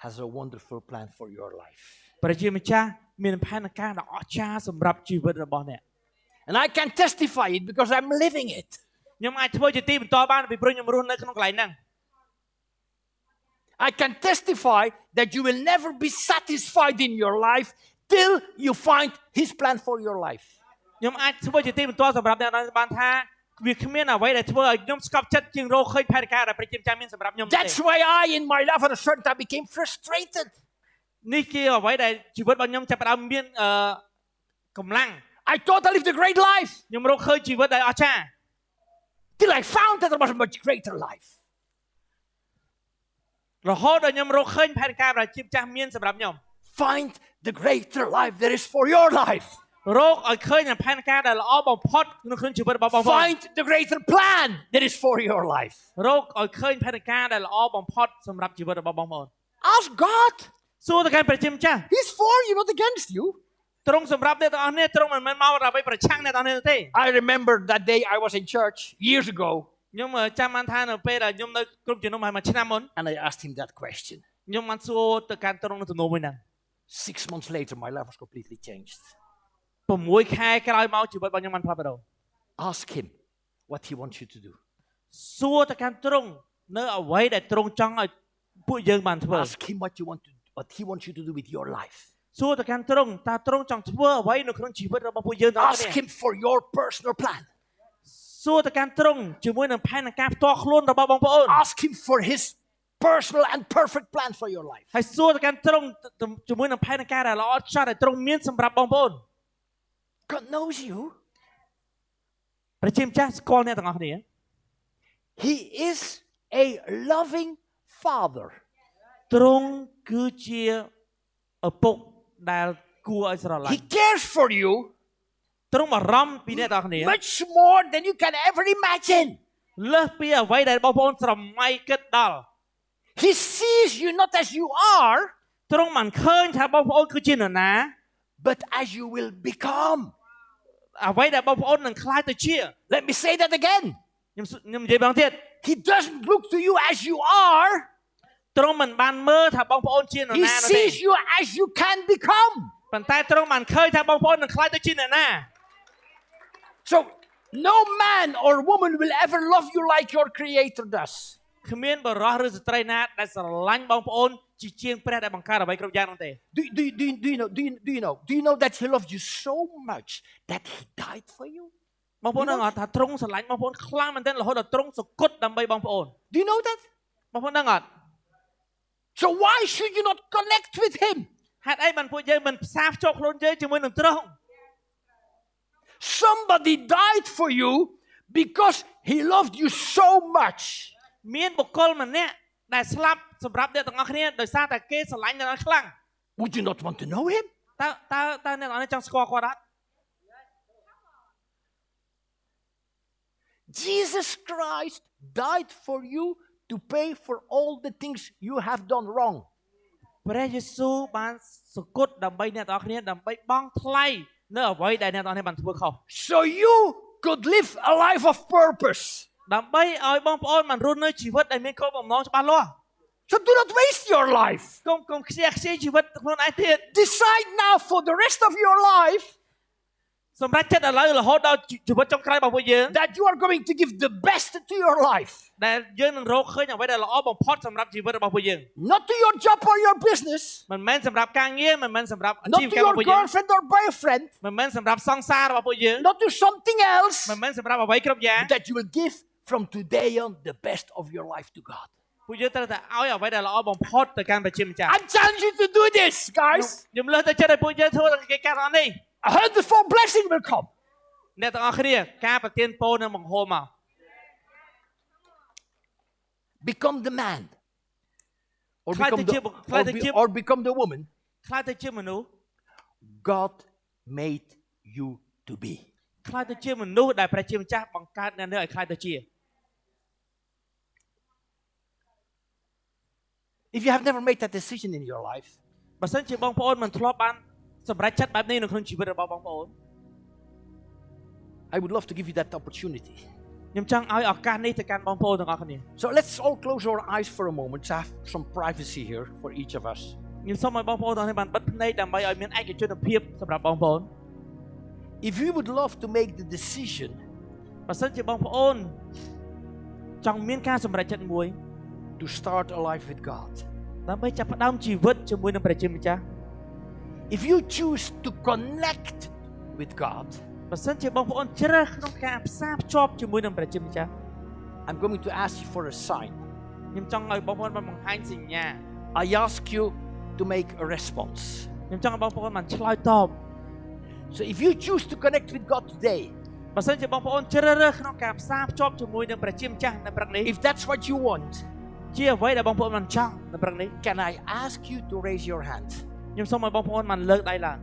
Speaker 1: has a wonderful plan for your life.
Speaker 2: ព្រះជាម្ចាស់មានផែនការដ៏អស្ចារ្យសម្រាប់ជីវិតរបស់អ្នក
Speaker 1: And I can testify it because I'm living it.
Speaker 2: ខ្ញុំអាចធ្វើជាទីបន្តបានពីព្រោះខ្ញុំរស់នៅក្នុងកន្លែងហ្នឹង
Speaker 1: I can testify that you will never be satisfied in your life till you find His plan for your life.
Speaker 2: ខ្ញុំអាចធ្វើជាទីបន្តសម្រាប់អ្នកដែលបានថាវាគ្មានអ្វីដែលធ្វើឲ្យខ្ញុំស្កប់ចិត្តជាងរកឃើញផែនការដែលព្រះជាម្ចាស់មានសម្រាប់ខ្ញុំទេ
Speaker 1: That's why I, in my life, at a certain time, became frustrated.
Speaker 2: នេះជាអ្វីដែលជីវិតរបស់ខ្ញុំចាប់ផ្ដើមមានកម្លាំង
Speaker 1: I thought I lived a great life
Speaker 2: ខ្ញុំរកឃើញជីវិតដែលអស្ចារ្យ
Speaker 1: till I found that there was a much greater life.
Speaker 2: រហូតដល់ខ្ញុំរកឃើញផែនការដែលជាម្ចាស់មានសម្រាប់ខ្ញុំ
Speaker 1: Find the greater life there is for your life.
Speaker 2: រកឲ្យឃើញផែនការដែលល្អបំផុតក្នុងជីវិតរបស់បងប្អូន
Speaker 1: Find the greater plan that is for your life.
Speaker 2: រកឲ្យឃើញផែនការដែលល្អបំផុតសម្រាប់ជីវិតរបស់បងប្អូន
Speaker 1: Ask God.
Speaker 2: សួរទៅកាន់ព្រះជាម្ចាស់
Speaker 1: He's for you, not against you.
Speaker 2: ទ្រង់សម្រាប់អ្នកទាំងអស់គ្នាទ្រង់មិនមែនមកដើម្បីប្រឆាំងអ្នកទាំងអស់គ្នាទេ
Speaker 1: I remember that day I was in church years ago,
Speaker 2: ខ្ញុំចាំបានថានៅពេលដែលខ្ញុំនៅគ្រប់ជំនុំហើយមួយឆ្នាំមុន
Speaker 1: and I asked him that question.
Speaker 2: ខ្ញុំបានសួរទៅកាន់ទ្រង់នៅទំនួលមួយហ្នឹង
Speaker 1: 6 months later, my life was completely changed.
Speaker 2: 6 ខែក្រោយមកជីវិតរបស់ខ្ញុំបានផ្លាស់ប្ដូរ
Speaker 1: Ask him what he wants you to do.
Speaker 2: សួរទៅកាន់ទ្រង់នៅអ្វីដែលទ្រង់ចង់ឲ្យពួកយើងបានធ្វើ
Speaker 1: Ask him what he wants you to do with your life.
Speaker 2: សួរទៅកាន់ទ្រង់តើទ្រង់ចង់ធ្វើអ្វីនៅក្នុងជីវិតរបស់ពួកយើងទាំងអស់
Speaker 1: Ask
Speaker 2: គ្នា
Speaker 1: him for your personal plan.
Speaker 2: សួរទៅកាន់ទ្រង់ជាមួយនឹងផែនការផ្ទាល់ខ្លួនរបស់បងប្អូន
Speaker 1: Ask him for his personal and perfect plan for your life.
Speaker 2: ហើយសួរទៅកាន់ទ្រង់ជាមួយនឹងផែនការដែលល្អឥតខ្ចោះដែលទ្រង់មានសម្រាប់បងប្អូន
Speaker 1: God knows you.
Speaker 2: ព្រះជាម្ចាស់ស្គាល់អ្នកទាំងអស់គ្នា
Speaker 1: He is a loving father.
Speaker 2: ទ្រង់គឺជាឪពុកដែលគួរឲ្យស្រឡាញ
Speaker 1: He
Speaker 2: ់
Speaker 1: cares for you
Speaker 2: ទ្រង់បារម្ភពីអ្នកទាំងអស់គ្នា
Speaker 1: much more than you can ever imagine.
Speaker 2: លើសពីអ្វីដែលបងប្អូនស្រមៃគិតដល់
Speaker 1: He sees you not as you are,
Speaker 2: ទ្រង់មិនឃើញថាបងប្អូនគឺជានរណា
Speaker 1: but as you will become.
Speaker 2: អ្វីដែលបងប្អូននឹងខ្លាចទៅជា
Speaker 1: Let me say that again.
Speaker 2: ខ្ញុំនិយាយម្ដងទៀត
Speaker 1: He doesn't look to you as you are.
Speaker 2: ទ្រង់មិនបានមើលថាបងប្អូនជានរ
Speaker 1: He
Speaker 2: ណានោះទេ
Speaker 1: sees you as you can become.
Speaker 2: ប៉ុន្តែទ្រង់បានឃើញថាបងប្អូននឹងខ្លាចទៅជានរណា
Speaker 1: So no man or woman will ever love you like your creator does.
Speaker 2: គ្មានបរិសុទ្ធឬស្ត្រីណាដែលស្រឡាញ់បងប្អូនជាជាងព្រះដែលបង្កើតអ្វីគ្រប់យ៉ាងនោះទេ
Speaker 1: Do you know that he loved you so much that he died for you?
Speaker 2: បងប្អូនដឹងអត់ថាទ្រង់ស្រឡាញ់បងប្អូនខ្លាំងមែនទែនរហូតដល់ទ្រង់សគត់ដើម្បីបងប្អូន
Speaker 1: Do you know that?
Speaker 2: បងប្អូនដឹងអត់
Speaker 1: So why should you not connect with him?
Speaker 2: ហេតុអីបានពួកយើងមិនផ្សារភ្ជាប់ខ្លួនយើងជាមួយនឹងទ្រង់
Speaker 1: Somebody died for you because he loved you so much.
Speaker 2: មានបុគ្គលម្នាក់ដែលស្លាប់សម្រាប់អ្នកទាំងអស់គ្នាដោយសារតែគេស្រឡាញ់អ្នកខ្លាំង
Speaker 1: Would you not want to know him?
Speaker 2: តើអ្នកទាំងអស់គ្នាចង់ស្គាល់គាត់អត់
Speaker 1: Jesus Christ died for you to pay for all the things you have done wrong.
Speaker 2: ព្រះយេស៊ូវបានសគត់ដើម្បីអ្នកទាំងអស់គ្នាដើម្បីបង់ថ្លៃនៅអ្វីដែលអ្នកទាំងអស់គ្នាបានធ្វើខុស
Speaker 1: So you could live a life of purpose.
Speaker 2: ដើម្បីឲ្យបងប្អូនបានរស់នៅជីវិតដែលមានគោលបំណងច្បាស់លាស់
Speaker 1: So do not waste your life.
Speaker 2: កុំខ្ជះខ្ជាយជីវិតខ្លួនឯងទៀត
Speaker 1: Decide now for the rest of your life
Speaker 2: សម្រាប់ចិត្តឥឡូវរហូតដល់ជីវិតចុងក្រោយរបស់ពួកយើង
Speaker 1: that you are going to give the best to your life.
Speaker 2: ដែលយើងនឹងរកឃើញអ្វីដែលល្អបំផុតសម្រាប់ជីវិតរបស់ពួកយើង
Speaker 1: Not to your job or your business,
Speaker 2: មិនមែនសម្រាប់ការងារមិនមែនសម្រាប់អា
Speaker 1: not
Speaker 2: ជីវ
Speaker 1: to
Speaker 2: កម្មរបស់
Speaker 1: your
Speaker 2: ពួកយើង
Speaker 1: girlfriend or boyfriend,
Speaker 2: មិនមែនសម្រាប់សង្សាររបស់ពួកយើង
Speaker 1: not to something else,
Speaker 2: មិនមែនសម្រាប់អ្វីគ្រប់យ៉ាង
Speaker 1: that you will give from today on the best of your life to God.
Speaker 2: ពួកយើងត្រូវតែឲ្យអ្វីដែលល្អបំផុតទៅកាន់ព្រះជាម្ចាស់
Speaker 1: I'm challenging you to do this, guys.
Speaker 2: ខ្ញុំលើកទៅចិត្តឲ្យពួកយើងធ្វើកិច្ចការទាំងនេះ
Speaker 1: A hundredfold blessing will come.
Speaker 2: អ្នកទាំងអស់គ្នាការប្រទានពរនឹងបង្ហូរមក
Speaker 1: Become the man. Or
Speaker 2: Try
Speaker 1: become
Speaker 2: to
Speaker 1: the,
Speaker 2: give- try to give-
Speaker 1: or become the woman
Speaker 2: ខ្លាចទៅជាមនុស្ស
Speaker 1: God made you to be.
Speaker 2: ខ្លាចទៅជាមនុស្សដែលព្រះជាម្ចាស់បង្កើតអ្នកនេះឲ្យខ្លាចទៅជា
Speaker 1: If you have never made that decision in your life,
Speaker 2: បើសិនជាបងប្អូនមិនធ្លាប់បានសម្រេចចិត្តបែបនេះនៅក្នុងជីវិតរបស់បងប្អូន
Speaker 1: I would love to give you that opportunity.
Speaker 2: ខ្ញុំចង់ឲ្យឱកាសនេះទៅកាន់បងប្អូនទាំងអស់គ្នា
Speaker 1: So let's all close our eyes for a moment to have some privacy here for each of us.
Speaker 2: ខ្ញុំសូមឲ្យបងប្អូនទាំងនេះបានបិទភ្នែកដើម្បីឲ្យមានឯកជនភាពសម្រាប់បងប្អូន
Speaker 1: If you would love to make the decision
Speaker 2: បើសិនជាបងប្អូនចង់មានការសម្រេចចិត្តមួយ
Speaker 1: to start a life with God,
Speaker 2: ដើម្បីចាប់ផ្ដើមជីវិតជាមួយនឹងព្រះជាម្ចាស់
Speaker 1: if you choose to connect with God,
Speaker 2: បើសិនជាបងប្អូនជ្រើសក្នុងការផ្សារភ្ជាប់ជាមួយនឹងព្រះជាម្ចាស់
Speaker 1: I'm going to ask you for a sign.
Speaker 2: ខ្ញុំចង់ឲ្យបងប្អូនបានបង្ហាញសញ្ញា
Speaker 1: I ask you to make a response.
Speaker 2: ខ្ញុំចង់ឲ្យបងប្អូនបានឆ្លើយតប
Speaker 1: So if you choose to connect with God today,
Speaker 2: បើសិនជាបងប្អូនជ្រើសរើសក្នុងការផ្សារភ្ជាប់ជាមួយនឹងព្រះជាម្ចាស់នៅព្រឹកនេះ
Speaker 1: if that's what you want,
Speaker 2: ជាអ្វីដែលបងប្អូនបានចង់នៅព្រឹកនេះ
Speaker 1: can I ask you to raise your hand?
Speaker 2: ខ្ញុំសូមឲ្យបងប្អូនបានលើកដៃឡើង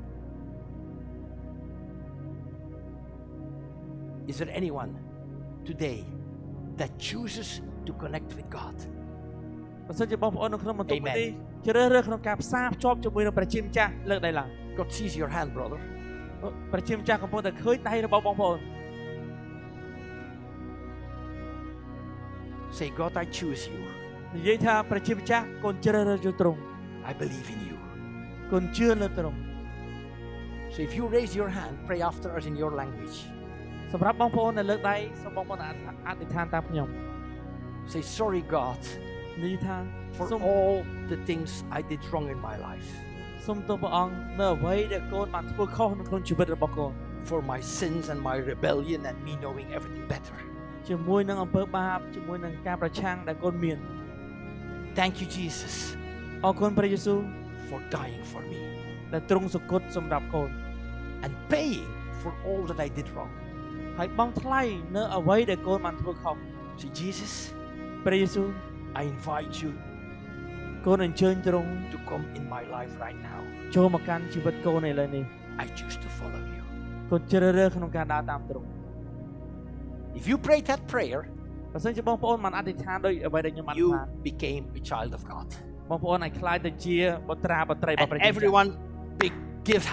Speaker 1: Is there anyone today that chooses to connect with God?
Speaker 2: បើសិនជាបងប្អូននៅក្នុងបន្ទប់
Speaker 1: Amen.
Speaker 2: នេះជ្រើសរើសក្នុងការផ្សារភ្ជាប់ជាមួយនឹងព្រះជាម្ចាស់លើកដៃឡើង
Speaker 1: God sees your hand, brother.
Speaker 2: ព្រះជាម្ចាស់កំពុងតែឃើញដៃរបស់បងប្អូន
Speaker 1: Say, God, I choose you.
Speaker 2: និយាយថាព្រះជាម្ចាស់កូនជ្រើសរើសយកទ្រង់
Speaker 1: I believe in you.
Speaker 2: កូនជឿលើទ្រង់
Speaker 1: So if you raise your hand, pray after us in your language.
Speaker 2: សម្រាប់បងប្អូនដែលលើកដៃសូមបងប្អូនអធិដ្ឋានតាមខ្ញុំ
Speaker 1: Say, sorry, God,
Speaker 2: និយាយថា
Speaker 1: for
Speaker 2: សូម
Speaker 1: all the things I did wrong in my life,
Speaker 2: សូមទោសព្រះអង្គនៅអ្វីដែលកូនបានធ្វើខុសនៅក្នុងជីវិតរបស់កូន
Speaker 1: for my sins and my rebellion and me knowing everything better.
Speaker 2: ជាមួយនឹងអំពើបាបជាមួយនឹងការប្រឆាំងដែលកូនមាន
Speaker 1: Thank you, Jesus,
Speaker 2: អរគុណព្រះយេស៊ូវ
Speaker 1: for dying for me
Speaker 2: ដែលទ្រង់សគត់សម្រាប់កូន
Speaker 1: and paying for all that I did wrong.
Speaker 2: ហើយបង់ថ្លៃនៅអ្វីដែលកូនបានធ្វើខុស
Speaker 1: Say, Jesus,
Speaker 2: ព្រះយេស៊ូវ
Speaker 1: I invite you
Speaker 2: កូនអញ្ជើញទ្រង់
Speaker 1: to come in my life right now.
Speaker 2: ចូលមកកាន់ជីវិតកូនឥឡូវនេះ
Speaker 1: I choose to follow you.
Speaker 2: កូនជ្រើសរើសក្នុងការដើរតាមទ្រង់
Speaker 1: If you prayed that prayer,
Speaker 2: បើសិនជាបងប្អូនបានអធិដ្ឋានដោយអ្វីដែលខ្ញុំបាន
Speaker 1: you
Speaker 2: ថា
Speaker 1: became a child of God.
Speaker 2: បងប្អូនអាចខ្លាចទៅជាបុត្រាបុត្រីរបស់
Speaker 1: And
Speaker 2: ព្រះជាម្ចាស់
Speaker 1: everyone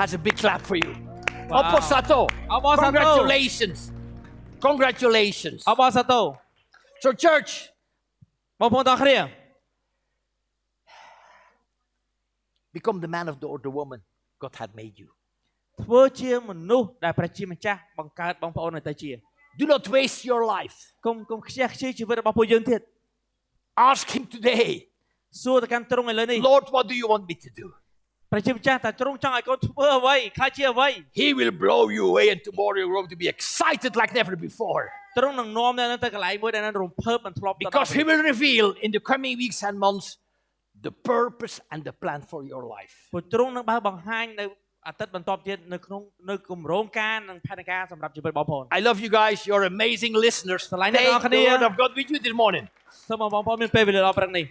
Speaker 1: has a big clap for you.
Speaker 2: Wow.
Speaker 1: Opposato.
Speaker 2: Opposato.
Speaker 1: Congratulations. Congratulations.
Speaker 2: អបអរសាទរ
Speaker 1: So church,
Speaker 2: បងប្អូនទាំងអស់គ្នា
Speaker 1: become the man of or the woman God had made you.
Speaker 2: ធ្វើជាមនុស្សដែលព្រះជាម្ចាស់បង្កើតបងប្អូនឲ្យទៅជា
Speaker 1: Do not waste your life.
Speaker 2: កុំខ្ជះខ្ជាយជីវិតរបស់ពួកយើងទៀត
Speaker 1: Ask him today,
Speaker 2: សួរទៅកាន់ទ្រង់ឥឡូវនេះ
Speaker 1: Lord, what do you want me to do?
Speaker 2: ព្រះជាម្ចាស់តើទ្រង់ចង់ឲ្យកូនធ្វើអ្វីខ្លាចជាអ្វី
Speaker 1: He will blow you away and tomorrow you're going to be excited like never before.
Speaker 2: ទ្រង់នឹងនាំអ្នកទៅកន្លែងមួយដែលរំភើបមិនធ្លាប់
Speaker 1: Because he will reveal in the coming weeks and months the purpose and the plan for your life.
Speaker 2: ព្រោះទ្រង់នឹងបើបង្ហាញនៅអាទិត្យបន្ទាប់ទៀតនៅគម្រោងការនិងផែនការសម្រាប់ជីវិតបងប្អូន
Speaker 1: I love you guys. You're amazing listeners.
Speaker 2: Salamat
Speaker 1: Take
Speaker 2: ako
Speaker 1: the
Speaker 2: niya.
Speaker 1: word of God with you this morning.
Speaker 2: សូមបងប្អូនមានពេលវេលាល្អព្រឹកនេះ